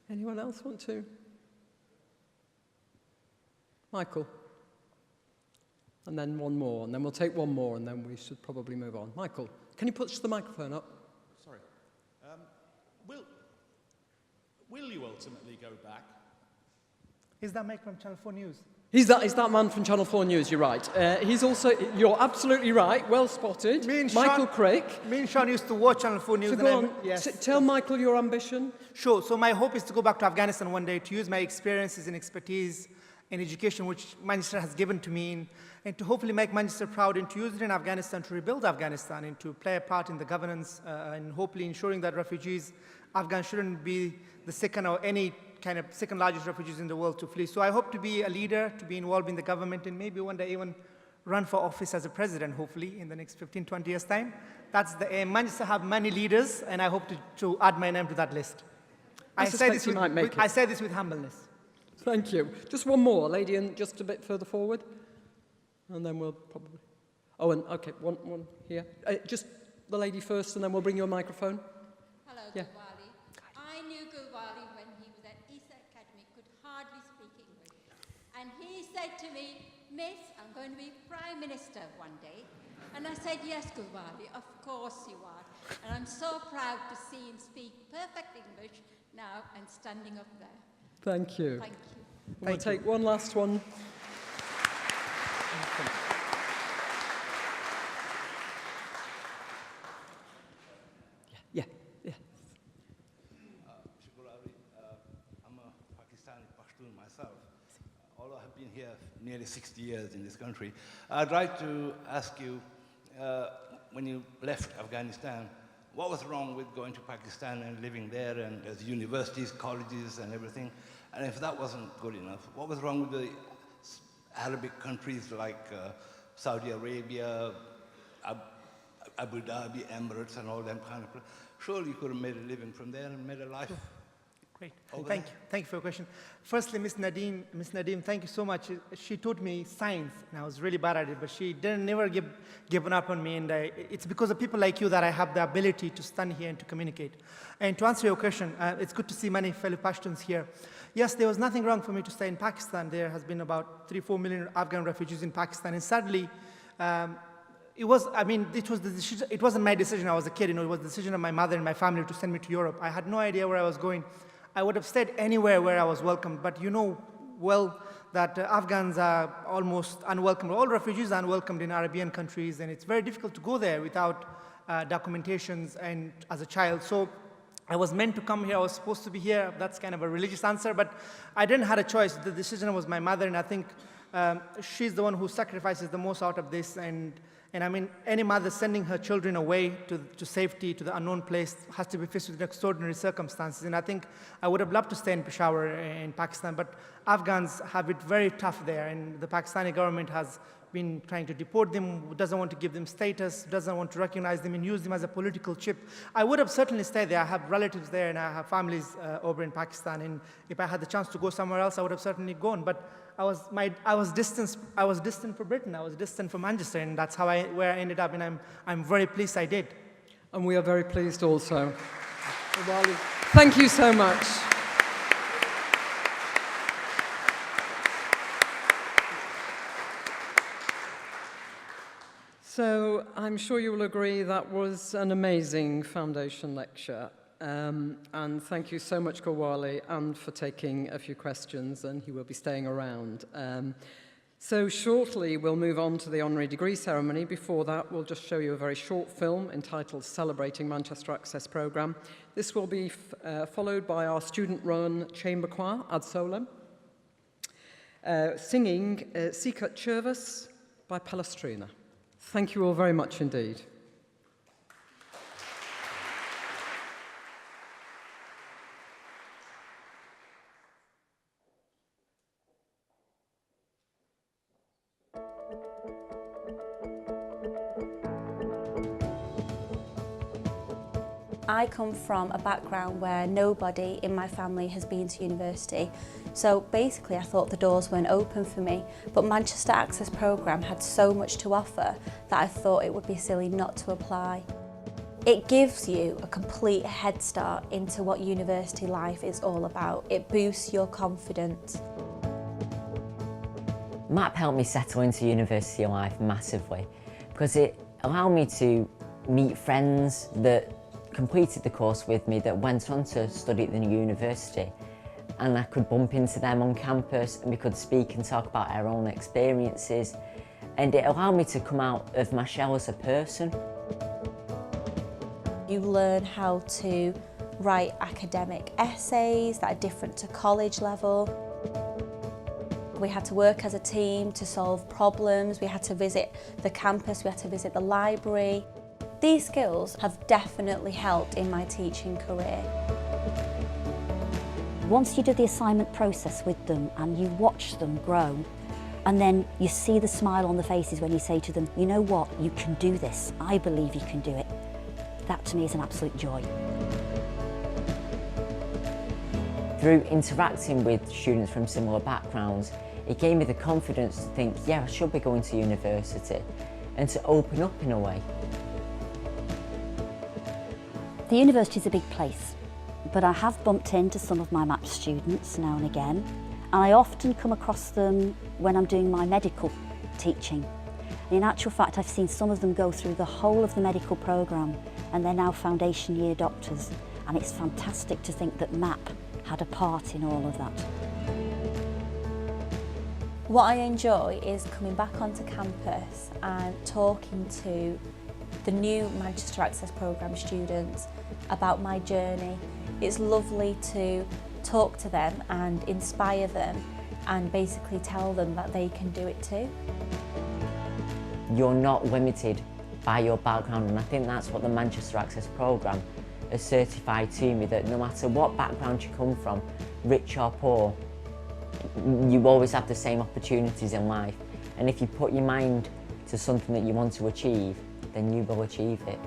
Anyone else want to? Michael. And then one more, and then we'll take one more, and then we should probably move on. Michael, can you push the microphone up? Sorry. Will you ultimately go back? Is that Mike from Channel 4 News? He's that man from Channel 4 News, you're right. He's also, you're absolutely right, well spotted. Michael Craik. Me and Sean used to watch Channel 4 News. So go on, tell Michael your ambition. Sure, so my hope is to go back to Afghanistan one day, to use my experiences and expertise in education, which Manchester has given to me, and to hopefully make Manchester proud, and to use it in Afghanistan to rebuild Afghanistan, and to play a part in the governance, and hopefully ensuring that refugees, Afghans shouldn't be the second or any kind of second largest refugees in the world to flee. So I hope to be a leader, to be involved in the government, and maybe one day even run for office as a president, hopefully, in the next 15, 20 years' time. That's the aim. Manchester have many leaders, and I hope to add my name to that list. I say this with humbleness. Thank you. Just one more, lady, and just a bit further forward. And then we'll probably... Oh, and okay, one here. Just the lady first, and then we'll bring you a microphone. Hello, Yeah. Gulwali. I knew Gulwali when he was at Isa Academy, could hardly speak English. And he said to me, Miss, I'm going to be Prime Minister one day. And I said, yes, Gulwali, of course you are. And I'm so proud to see him speak perfect English now and standing up there. Thank you. Thank you. We'll take one last one. Yeah. I'm a Pakistani Pashtun myself, although I've been here nearly 60 years in this country. I'd like to ask you, when you left Afghanistan, what was wrong with going to Pakistan and living there, and there's universities, colleges, and everything? And if that wasn't good enough, what was wrong with the Arabic countries like Saudi Arabia, Abu Dhabi, Emirates, and all them kind of places? Surely you could have made a living from there and made a life. Great. Thank you. Thank you for your question. Firstly, Miss Nadeem, thank you so much. She taught me science, and I was really bad at it, but she never given up on me, and it's because of people like you that I have the ability to stand here and to communicate. And to answer your question, it's good to see many fellow Pashtuns here. Yes, there was nothing wrong for me to stay in Pakistan. There has been about 3-4 million Afghan refugees in Pakistan, and sadly, it wasn't my decision. I was a kid, it was the decision of my mother and my family to send me to Europe. I had no idea where I was going. I would have stayed anywhere where I was welcomed, but you know well that Afghans are almost unwelcome. All refugees are unwelcomed in Arabian countries, and it's very difficult to go there without documentations and as a child. So I was meant to come here. I was supposed to be here. That's kind of a religious answer, but I didn't have a choice. The decision was my mother, and I think she's the one who sacrifices the most out of this. And I mean, any mother sending her children away to safety, to the unknown place, has to be faced with extraordinary circumstances. And I think I would have loved to stay in Peshawar in Pakistan, but Afghans have it very tough there, and the Pakistani government has been trying to deport them, who doesn't want to give them status, doesn't want to recognize them and use them as a political chip. I would have certainly stayed there. I have relatives there and I have families over in Pakistan. And if I had the chance to go somewhere else, I would have certainly gone. But I was distant for Britain. I was distant for Manchester, and that's where I ended up. And I'm very pleased I did. And we are very pleased also. Thank you so much. So I'm sure you will agree that was an amazing foundation lecture. And thank you so much, Gulwali, and for taking a few questions, and he will be staying around. So shortly, we'll move on to the honorary degree ceremony. Before that, we'll just show you a very short film entitled Celebrating Manchester Access Programme. This will be followed by our student-run chamber choir, Afzal, singing Sikat Chervis by Palestrina. Thank you all very much indeed. I come from a background where nobody in my family has been to university, so basically I thought the doors weren't open for me, but Manchester Access Programme had so much to offer that I thought it would be silly not to apply. It gives you a complete head start into what university life is all about. It boosts your confidence. MAP helped me settle into university life massively because it allowed me to meet friends that completed the course with me that went on to study at the university, and I could bump into them on campus and we could speak and talk about our own experiences, and it allowed me to come out of my shell as a person. You learn how to write academic essays that are different to college level. We had to work as a team to solve problems, we had to visit the campus, we had to visit the library. These skills have definitely helped in my teaching career. Once you do the assignment process with them and you watch them grow, and then you see the smile on the faces when you say to them, you know what, you can do this, I believe you can do it. That to me is an absolute joy. Through interacting with students from similar backgrounds, it gave me the confidence to think, yeah, I should be going to university, and to open up in a way. The university is a big place, but I have bumped into some of my MAP students now and again, and I often come across them when I'm doing my medical teaching. And in actual fact, I've seen some of them go through the whole of the medical programme, and they're now foundation year doctors, and it's fantastic to think that MAP had a part in all of that. What I enjoy is coming back onto campus and talking to the new Manchester Access Programme students about my journey. It's lovely to talk to them and inspire them and basically tell them that they can do it too. You're not limited by your background, and I think that's what the Manchester Access Programme has certified to me, that no matter what background you come from, rich or poor, you always have the same opportunities in life, and if you put your mind to something that you want to achieve, then you will achieve it.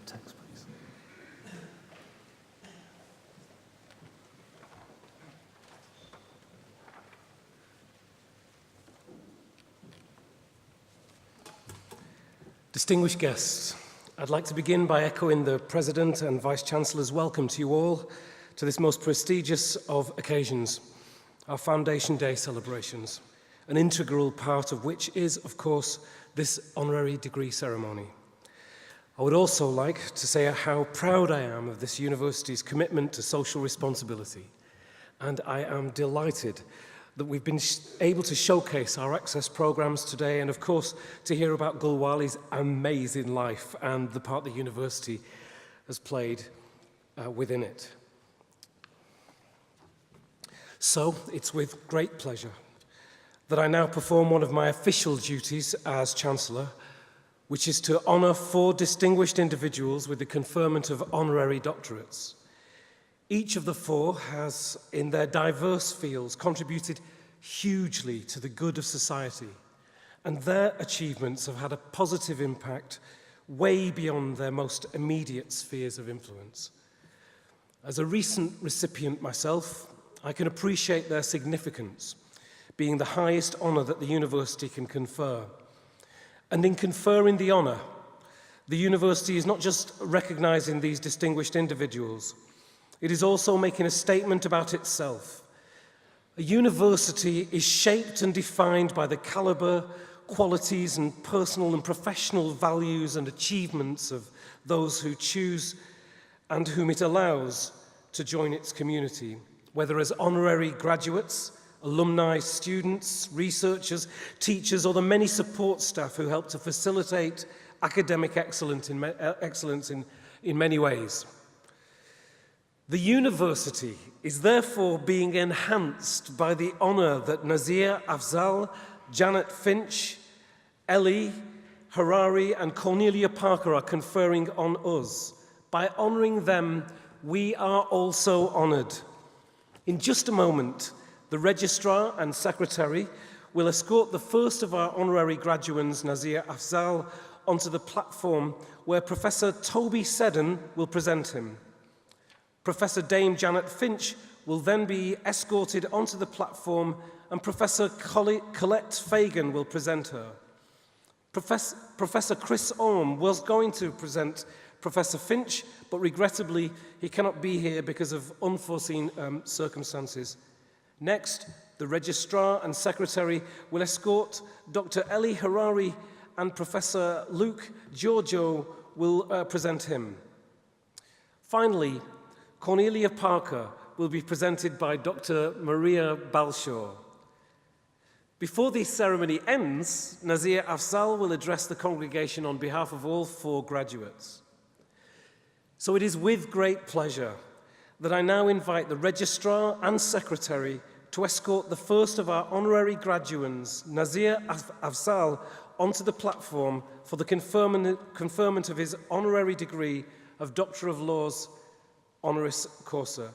text, please. Distinguished guests, I'd like to begin by echoing the President and Vice-Chancellor's welcome to you all to this most prestigious of occasions, our Foundation Day celebrations, an integral part of which is, of course, this honorary degree ceremony. I would also like to say how proud I am of this university's commitment to social responsibility, and I am delighted that we've been able to showcase our access programs today, and of course to hear about Gulwali's amazing life and the part the university has played within it. So it's with great pleasure that I now perform one of my official duties as Chancellor, which is to honour 4 distinguished individuals with the conferment of honorary doctorates. Each of the 4 has, in their diverse fields, contributed hugely to the good of society, and their achievements have had a positive impact way beyond their most immediate spheres of influence. As a recent recipient myself, I can appreciate their significance, being the highest honour that the university can confer. And in conferring the honour, the university is not just recognising these distinguished individuals, it is also making a statement about itself. A university is shaped and defined by the calibre, qualities and personal and professional values and achievements of those who choose and whom it allows to join its community, whether as honorary graduates, alumni, students, researchers, teachers, or the many support staff who help to facilitate academic excellence in many ways. The university is therefore being enhanced by the honour that Nazir, Afzal, Janet Finch, Ellie, Harari, and Cornelia Parker are conferring on us. By honouring them, we are also honoured. In just a moment, the Registrar and Secretary will escort the first of our honorary graduands, Nazir Afzal, onto the platform where Professor Toby Seddon will present him. Professor Dame Janet Finch will then be escorted onto the platform and Professor Colette Fagan will present her. Professor Chris Orme was going to present Professor Finch, but regrettably he cannot be here because of unforeseen circumstances. Next, the Registrar and Secretary will escort Dr. Ellie Harari and Professor Luke Giorgio will present him. Finally, Cornelia Parker will be presented by Dr. Maria Balshaw. Before the ceremony ends, Nazir Afzal will address the congregation on behalf of all 4 graduates. So it is with great pleasure that I now invite the Registrar and Secretary to escort the first of our honorary graduands, Nazir Afzal, onto the platform for the conferment of his honorary degree of Doctor of Laws, Honoris Causa.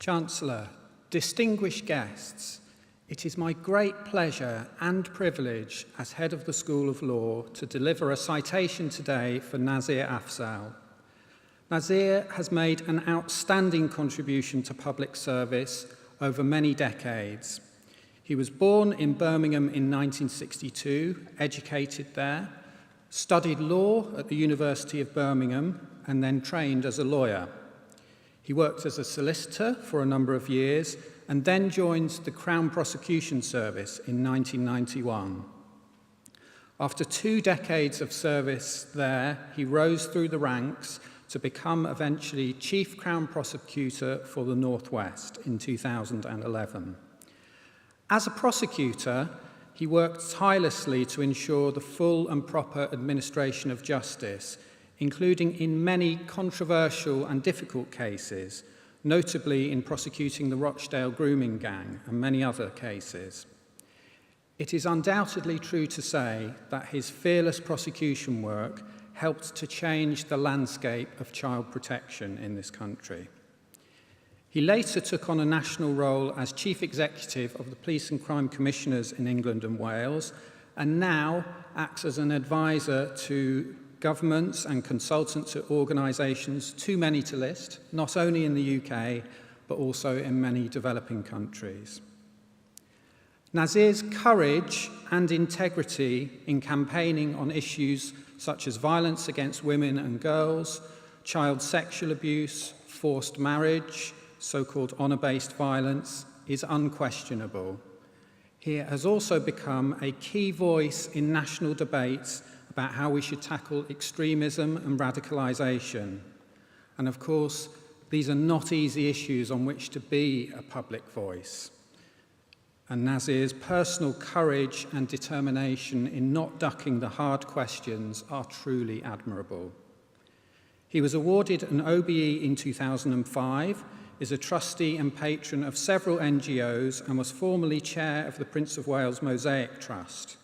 Chancellor, distinguished guests, it is my great pleasure and privilege as head of the School of Law to deliver a citation today for Nazir Afzal. Nazir has made an outstanding contribution to public service over many decades. He was born in Birmingham in 1962, educated there, studied law at the University of Birmingham, and then trained as a lawyer. He worked as a solicitor for a number of years and then joined the Crown Prosecution Service in 1991. After 2 decades of service there, he rose through the ranks to become eventually Chief Crown Prosecutor for the North West in 2011. As a prosecutor, he worked tirelessly to ensure the full and proper administration of justice, including in many controversial and difficult cases, notably in prosecuting the Rochdale grooming gang and many other cases. It is undoubtedly true to say that his fearless prosecution work helped to change the landscape of child protection in this country. He later took on a national role as Chief Executive of the Police and Crime Commissioners in England and Wales, and now acts as an advisor to governments and consultant to organisations too many to list, not only in the UK, but also in many developing countries. Nazir's courage and integrity in campaigning on issues such as violence against women and girls, child sexual abuse, forced marriage, so-called honour-based violence, is unquestionable. He has also become a key voice in national debates about how we should tackle extremism and radicalisation. And of course, these are not easy issues on which to be a public voice. And Nazir's personal courage and determination in not ducking the hard questions are truly admirable. He was awarded an OBE in 2005, is a trustee and patron of several NGOs, and was formerly chair of the Prince of Wales Mosaic Trust.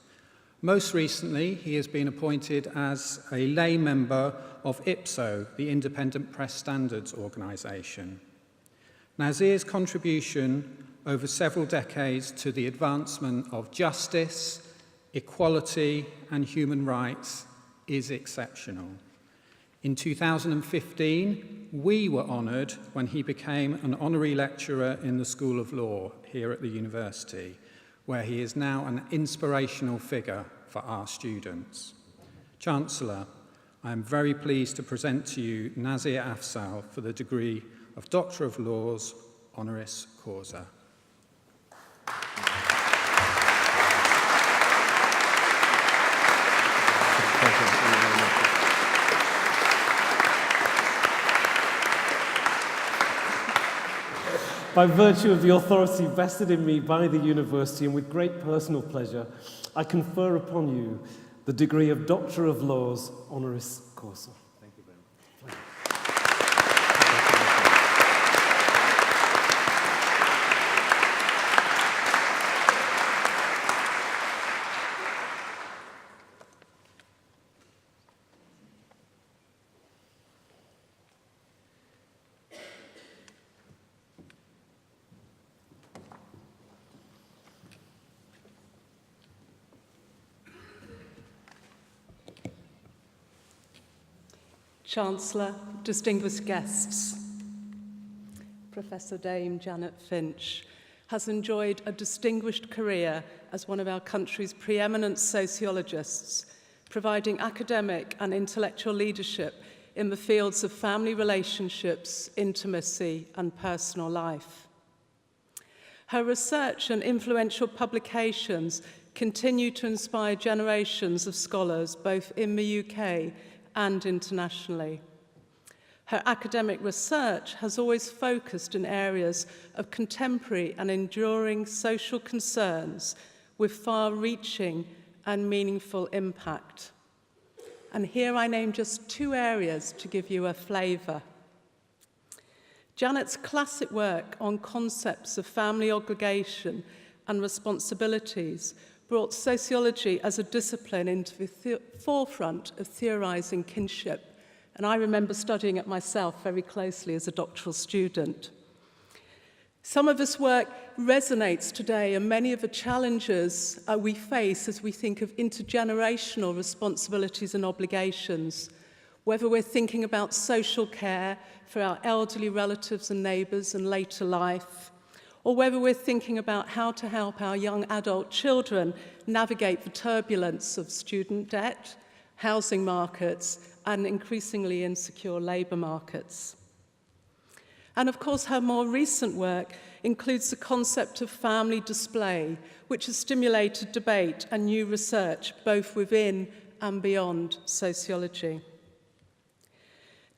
Most recently, he has been appointed as a lay member of IPSO, the Independent Press Standards Organisation. Nazir's contribution over several decades to the advancement of justice, equality, and human rights is exceptional. In 2015, we were honoured when he became an honorary lecturer in the School of Law here at the university, where he is now an inspirational figure for our students. Chancellor, I am very pleased to present to you Nazir Afzal for the degree of Doctor of Laws, Honoris Causa. By virtue of the authority vested in me by the university and with great personal pleasure, I confer upon you the degree of Doctor of Laws, Honoris Causa. Thank you very much. Chancellor, distinguished guests, Professor Dame Janet Finch has enjoyed a distinguished career as one of our country's preeminent sociologists, providing academic and intellectual leadership in the fields of family relationships, intimacy, and personal life. Her research and influential publications continue to inspire generations of scholars both in the UK and internationally. Her academic research has always focused in areas of contemporary and enduring social concerns with far-reaching and meaningful impact. And here I name just two areas to give you a flavour. Janet's classic work on concepts of family obligation and responsibilities brought sociology as a discipline into the forefront of theorising kinship. And I remember studying it myself very closely as a doctoral student. Some of this work resonates today, and many of the challenges we face as we think of intergenerational responsibilities and obligations, whether we're thinking about social care for our elderly relatives and neighbours in later life, or whether we're thinking about how to help our young adult children navigate the turbulence of student debt, housing markets, and increasingly insecure labour markets. And of course, her more recent work includes the concept of family display, which has stimulated debate and new research both within and beyond sociology.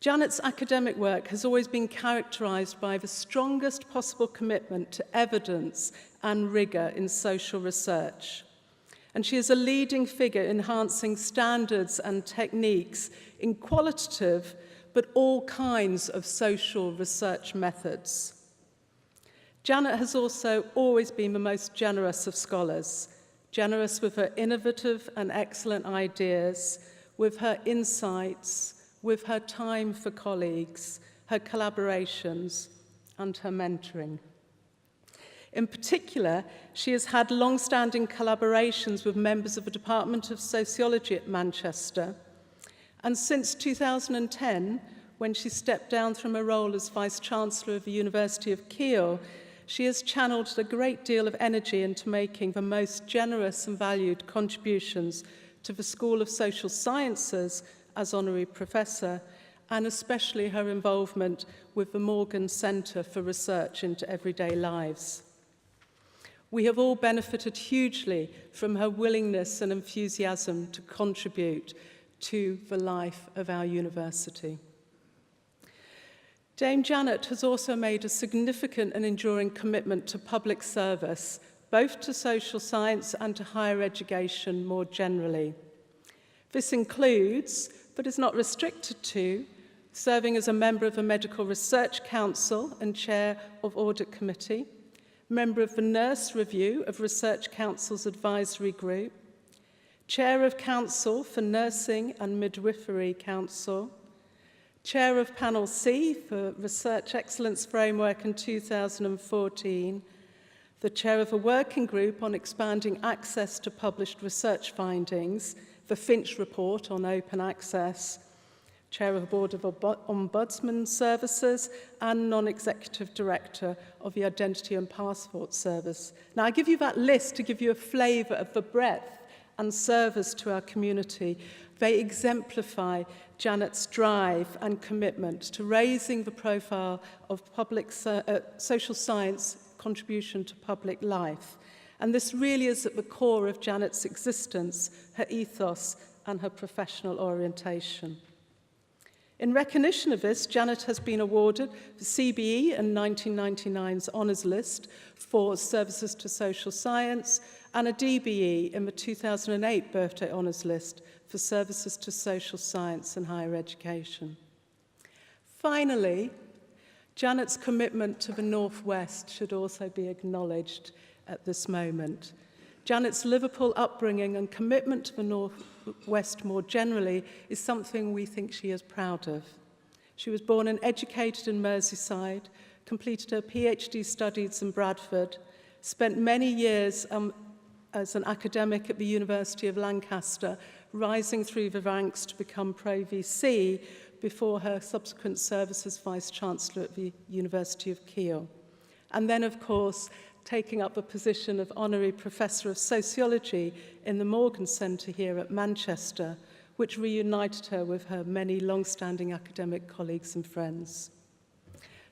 Janet's academic work has always been characterised by the strongest possible commitment to evidence and rigour in social research. And she is a leading figure enhancing standards and techniques in qualitative but all kinds of social research methods. Janet has also always been the most generous of scholars, generous with her innovative and excellent ideas, with her insights, with her time for colleagues, her collaborations, and her mentoring. In particular, she has had long-standing collaborations with members of the Department of Sociology at Manchester, and since 2010, when she stepped down from her role as Vice-Chancellor of the University of Kiel, she has channeled a great deal of energy into making the most generous and valued contributions to the School of Social Sciences as Honorary Professor, and especially her involvement with the Morgan Centre for Research into Everyday Lives. We have all benefited hugely from her willingness and enthusiasm to contribute to the life of our university. Dame Janet has also made a significant and enduring commitment to public service, both to social science and to higher education more generally. This includes, but is not restricted to, serving as a member of the Medical Research Council and chair of Audit Committee, member of the Nurse Review of Research Council's Advisory Group, chair of Council for Nursing and Midwifery Council, chair of Panel C for Research Excellence Framework in 2014, the chair of a working group on expanding access to published research findings, the Finch report on open access, chair of the Board of Ombudsman Services, and non-executive director of the Identity and Passport Service. Now, I give you that list to give you a flavour of the breadth and service to our community. They exemplify Janet's drive and commitment to raising the profile of social science contribution to public life. And this really is at the core of Janet's existence, her ethos, and her professional orientation. In recognition of this, Janet has been awarded the CBE and 1999's Honours List for services to social science and a DBE in the 2008 Birthday Honours List for services to social science and higher education. Finally, Janet's commitment to the Northwest should also be acknowledged at this moment. Janet's Liverpool upbringing and commitment to the Northwest more generally is something we think she is proud of. She was born and educated in Merseyside, completed her PhD studies in Bradford, spent many years as an academic at the University of Lancaster, rising through the ranks to become Pro-VC before her subsequent service as Vice-Chancellor at the University of Kiel. And then, of course, taking up the position of Honorary Professor of Sociology in the Morgan Centre here at Manchester, which reunited her with her many long-standing academic colleagues and friends.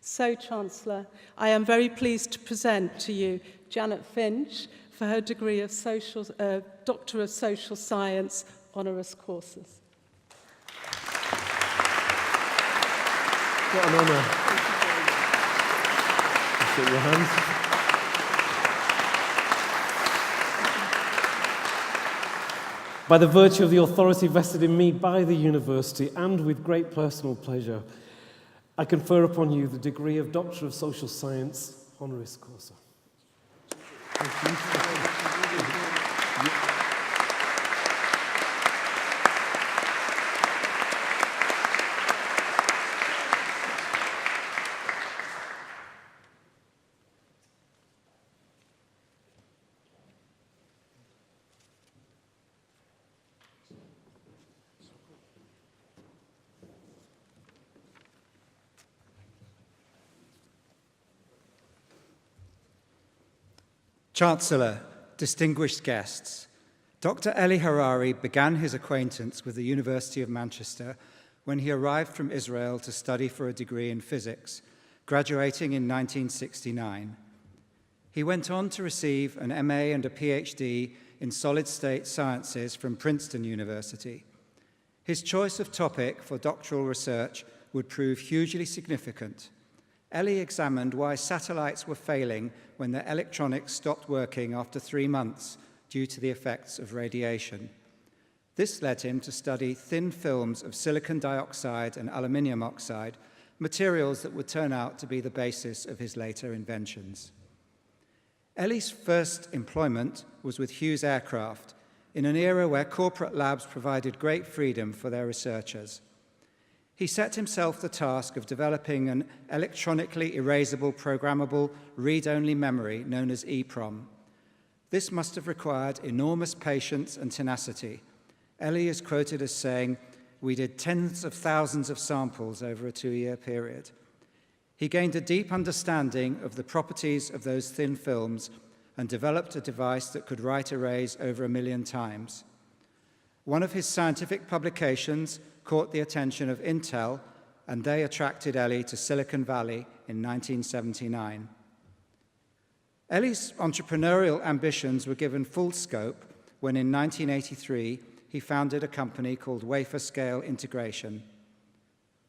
So, Chancellor, I am very pleased to present to you Janet Finch for her degree of Doctor of Social Science, Honoris Causa. What an honour. Shake your hands. By the virtue of the authority vested in me by the university and with great personal pleasure, I confer upon you the degree of Doctor of Social Science, Honoris Causa. Chancellor, distinguished guests, Dr. Eli Harari began his acquaintance with the University of Manchester when he arrived from Israel to study for a degree in physics, graduating in 1969. He went on to receive an MA and a PhD in solid-state sciences from Princeton University. His choice of topic for doctoral research would prove hugely significant. Eli examined why satellites were failing when their electronics stopped working after 3 months due to the effects of radiation. This led him to study thin films of silicon dioxide and aluminium oxide, materials that would turn out to be the basis of his later inventions. Ellie's first employment was with Hughes Aircraft, in an era where corporate labs provided great freedom for their researchers. He set himself the task of developing an electronically erasable, programmable, read-only memory known as EEPROM. This must have required enormous patience and tenacity. Ellie is quoted as saying, "We did tens of thousands of samples over a 2-year period." He gained a deep understanding of the properties of those thin films and developed a device that could write arrays over 1 million times. One of his scientific publications caught the attention of Intel, and they attracted Ellie to Silicon Valley in 1979. Ellie's entrepreneurial ambitions were given full scope when in 1983 he founded a company called Wafer Scale Integration.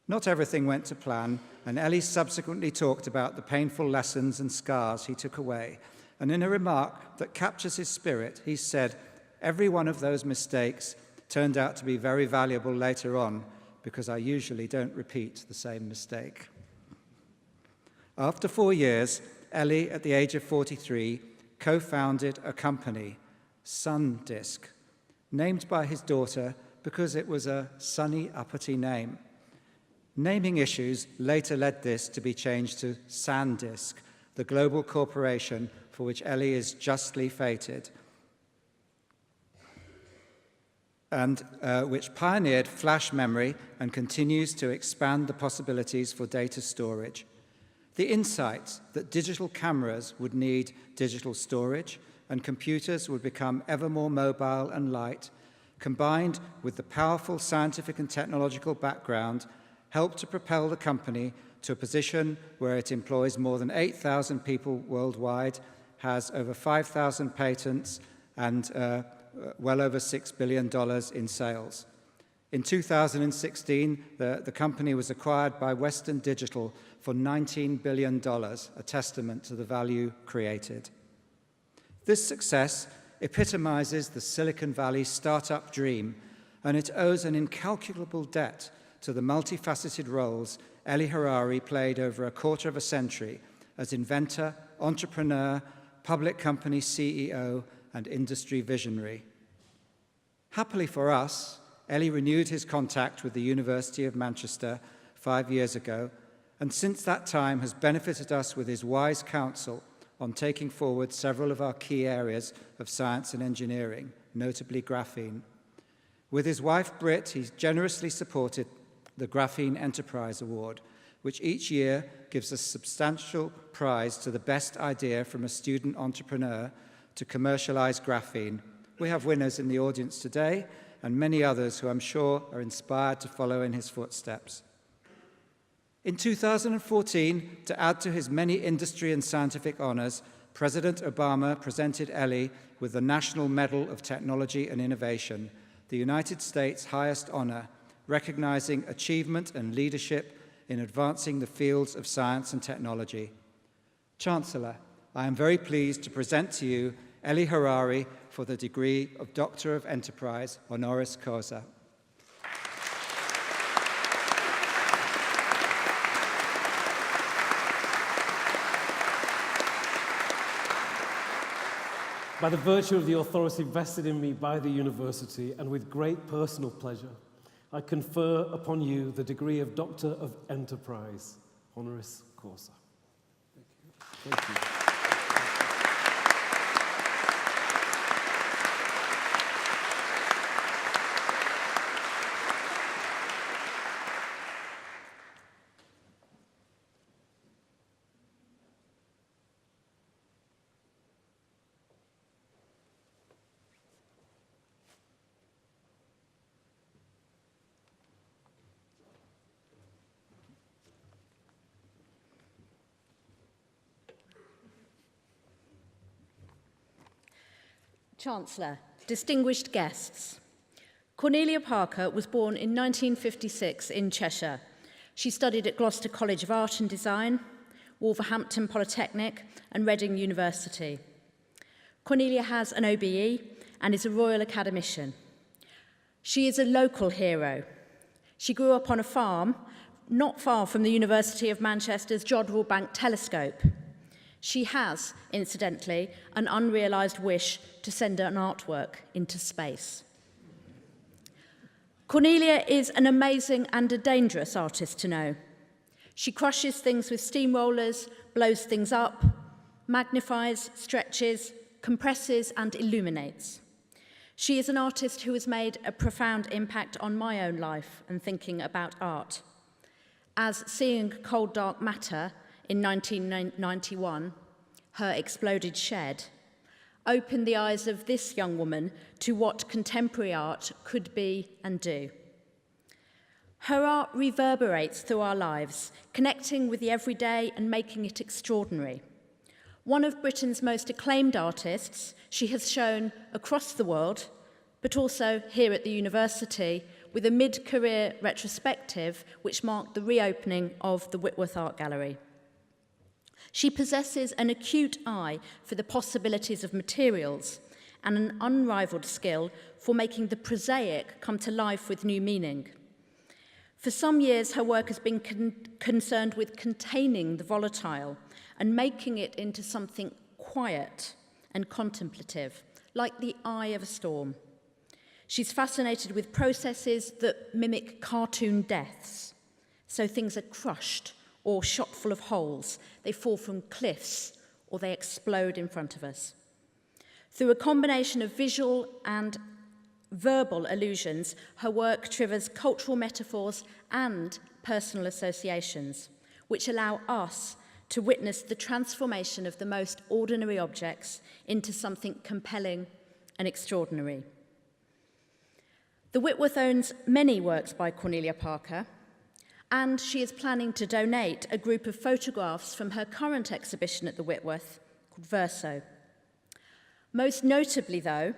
Not everything went to plan, and Ellie subsequently talked about the painful lessons and scars he took away. And in a remark that captures his spirit, he said, "Every one of those mistakes turned out to be very valuable later on because I usually don't repeat the same mistake." After 4 years, Ellie, at the age of 43, co-founded a company, SunDisk, named by his daughter because it was a sunny, uppity name. Naming issues later led this to be changed to SanDisk, the global corporation for which Ellie is justly fated, and which pioneered flash memory and continues to expand the possibilities for data storage. The insight that digital cameras would need digital storage and computers would become ever more mobile and light, combined with the powerful scientific and technological background, helped to propel the company to a position where it employs more than 8,000 people worldwide, has over 5,000 patents, and well over $6 billion in sales. In 2016, the company was acquired by Western Digital for $19 billion, a testament to the value created. This success epitomizes the Silicon Valley startup dream, and it owes an incalculable debt to the multifaceted roles Eli Harari played over a quarter of a century as inventor, entrepreneur, public company CEO, and industry visionary. Happily for us, Eli renewed his contact with the University of Manchester 5 years ago, and since that time has benefited us with his wise counsel on taking forward several of our key areas of science and engineering, notably graphene. With his wife Britt, he's generously supported the Graphene Enterprise Award, which each year gives a substantial prize to the best idea from a student entrepreneur to commercialize graphene. We have winners in the audience today, and many others who I'm sure are inspired to follow in his footsteps. In 2014, to add to his many industry and scientific honors, President Obama presented Eli with the National Medal of Technology and Innovation, the United States' highest honor, recognizing achievement and leadership in advancing the fields of science and technology. Chancellor, I am very pleased to present to you Eli Harari for the degree of Doctor of Enterprise, Honoris Causa. By the virtue of the authority vested in me by the university, and with great personal pleasure, I confer upon you the degree of Doctor of Enterprise, Honoris Causa. Thank you. Thank you. Chancellor, distinguished guests. Cornelia Parker was born in 1956 in Cheshire. She studied at Gloucester College of Art and Design, Wolverhampton Polytechnic, and Reading University. Cornelia has an OBE and is a Royal Academician. She is a local hero. She grew up on a farm not far from the University of Manchester's Jodrell Bank telescope. She has, incidentally, an unrealised wish to send an artwork into space. Cornelia is an amazing and a dangerous artist to know. She crushes things with steamrollers, blows things up, magnifies, stretches, compresses and illuminates. She is an artist who has made a profound impact on my own life and thinking about art. As seeing Cold Dark Matter in 1991, her exploded shed, opened the eyes of this young woman to what contemporary art could be and do. Her art reverberates through our lives, connecting with the everyday and making it extraordinary. One of Britain's most acclaimed artists, she has shown across the world, but also here at the university, with a mid-career retrospective which marked the reopening of the Whitworth Art Gallery. She possesses an acute eye for the possibilities of materials and an unrivaled skill for making the prosaic come to life with new meaning. For some years, her work has been concerned with containing the volatile and making it into something quiet and contemplative, like the eye of a storm. She's fascinated with processes that mimic cartoon deaths. So things are crushed or shot full of holes. They fall from cliffs or they explode in front of us. Through a combination of visual and verbal allusions, her work triggers cultural metaphors and personal associations, which allow us to witness the transformation of the most ordinary objects into something compelling and extraordinary. The Whitworth owns many works by Cornelia Parker, and she is planning to donate a group of photographs from her current exhibition at the Whitworth, called Verso. Most notably, though,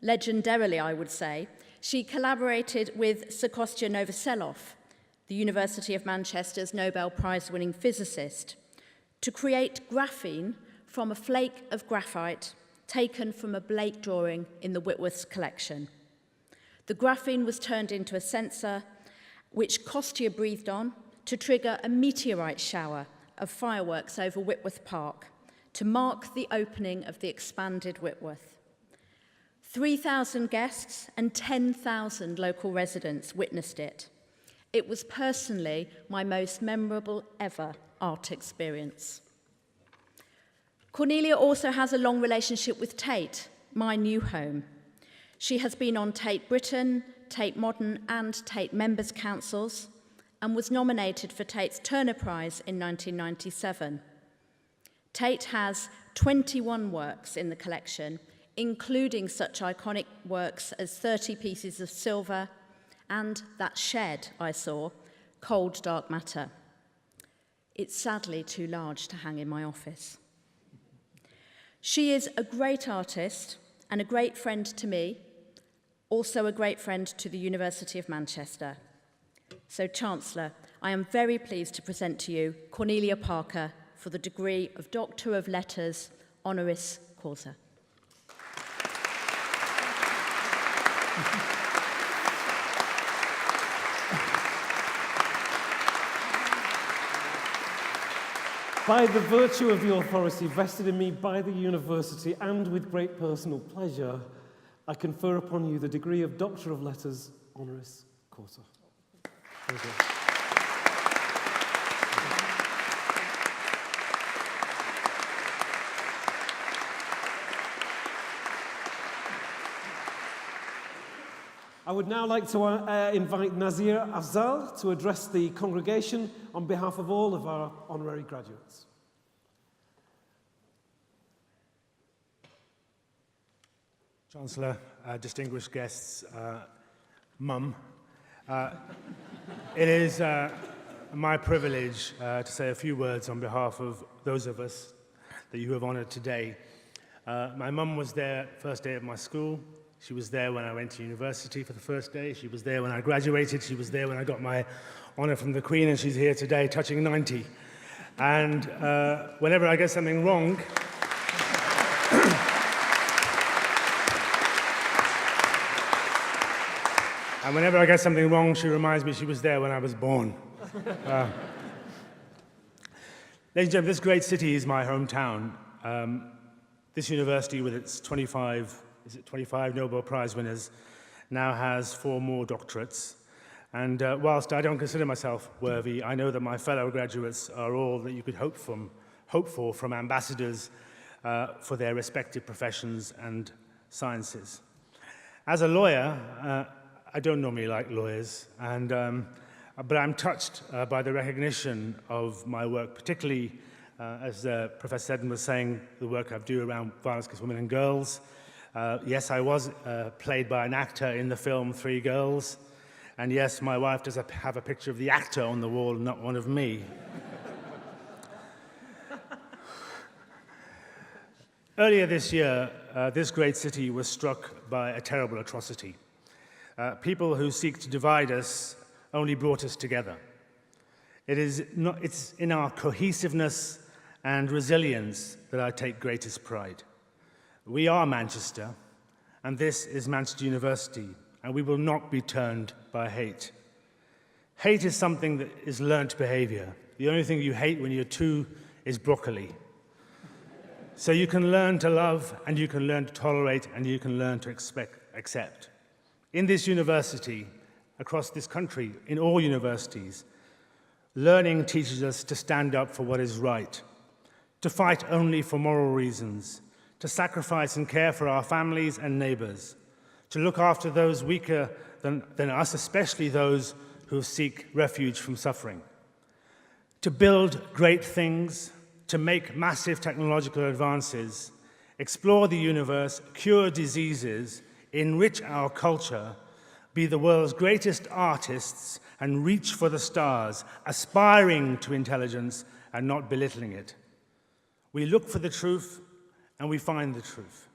legendarily I would say, she collaborated with Sir Kostya Novoselov, the University of Manchester's Nobel Prize-winning physicist, to create graphene from a flake of graphite taken from a Blake drawing in the Whitworth's collection. The graphene was turned into a sensor which Kostya breathed on to trigger a meteorite shower of fireworks over Whitworth Park to mark the opening of the expanded Whitworth. 3,000 guests and 10,000 local residents witnessed it. It was personally my most memorable ever art experience. Cornelia also has a long relationship with Tate, my new home. She has been on Tate Britain, Tate Modern and Tate Members' Councils and was nominated for Tate's Turner Prize in 1997. Tate has 21 works in the collection, including such iconic works as 30 Pieces of Silver and that shed I saw, Cold Dark Matter. It's sadly too large to hang in my office. She is a great artist and a great friend to me, also a great friend to the University of Manchester. So, Chancellor, I am very pleased to present to you Cornelia Parker for the degree of Doctor of Letters, Honoris Causa. By the virtue of the authority vested in me by the university and with great personal pleasure, I confer upon you the degree of Doctor of Letters, Honoris Causa. Thank you. I would now like to invite Nazir Afzal to address the congregation on behalf of all of our honorary graduates. Chancellor, distinguished guests, Mum, it is my privilege to say a few words on behalf of those of us that you have honoured today. My mum was there first day of my school. She was there when I went to university for the first day. She was there when I graduated. She was there when I got my honour from the Queen, and she's here today touching 90. And whenever I get something wrong, And whenever I get something wrong, she reminds me she was there when I was born. Ladies and gentlemen, this great city is my hometown. This university, with its 25 Nobel Prize winners, now has 4 more doctorates. And whilst I don't consider myself worthy, I know that my fellow graduates are all that you could hope for from ambassadors for their respective professions and sciences. As a lawyer, I don't normally like lawyers, but I'm touched by the recognition of my work, particularly, as Professor Seddon was saying, the work I do around violence against women and girls. Yes, I was played by an actor in the film 3 Girls. And yes, my wife does have a picture of the actor on the wall, not one of me. Earlier this year, this great city was struck by a terrible atrocity. People who seek to divide us only brought us together. It's in our cohesiveness and resilience that I take greatest pride. We are Manchester, and this is Manchester University, and we will not be turned by hate. Hate is something that is learnt behavior. The only thing you hate when you're 2 is broccoli. So you can learn to love, and you can learn to tolerate, and you can learn to accept. In this university, across this country, in all universities, learning teaches us to stand up for what is right, to fight only for moral reasons, to sacrifice and care for our families and neighbours, to look after those weaker than us, especially those who seek refuge from suffering, to build great things, to make massive technological advances, explore the universe, cure diseases, enrich our culture, be the world's greatest artists, and reach for the stars, aspiring to intelligence and not belittling it. We look for the truth, and we find the truth.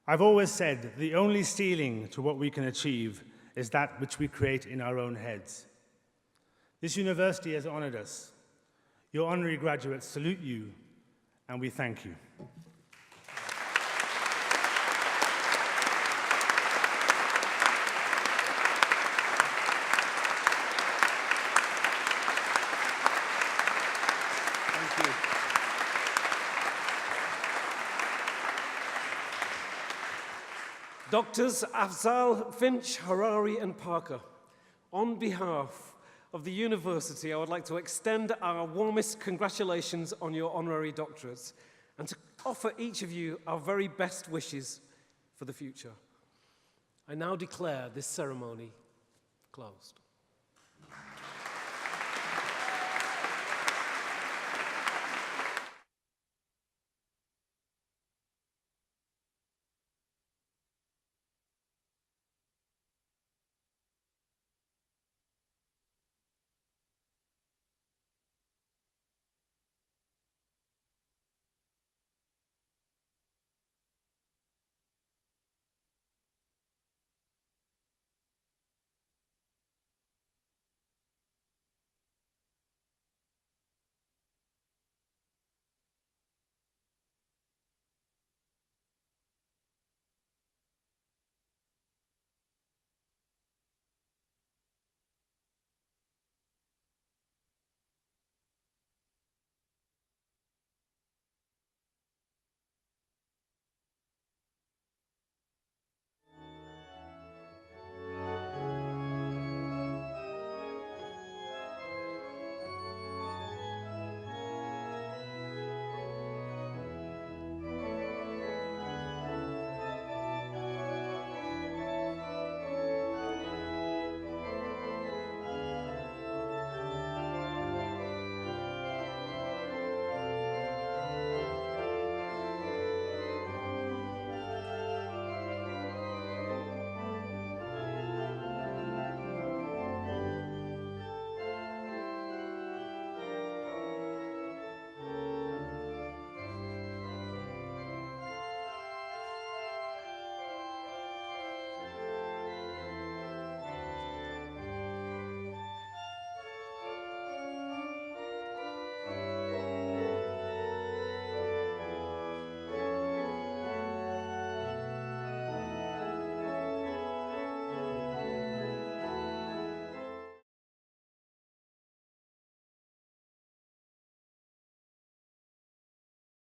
I've always said the only ceiling to what we can achieve is that which we create in our own heads. This university has honored us. Your honorary graduates salute you, and we thank you. Thank you. Doctors Afzal, Finch, Harari, and Parker, on behalf of the university, I would like to extend our warmest congratulations on your honorary doctorates and to offer each of you our very best wishes for the future. I now declare this ceremony closed.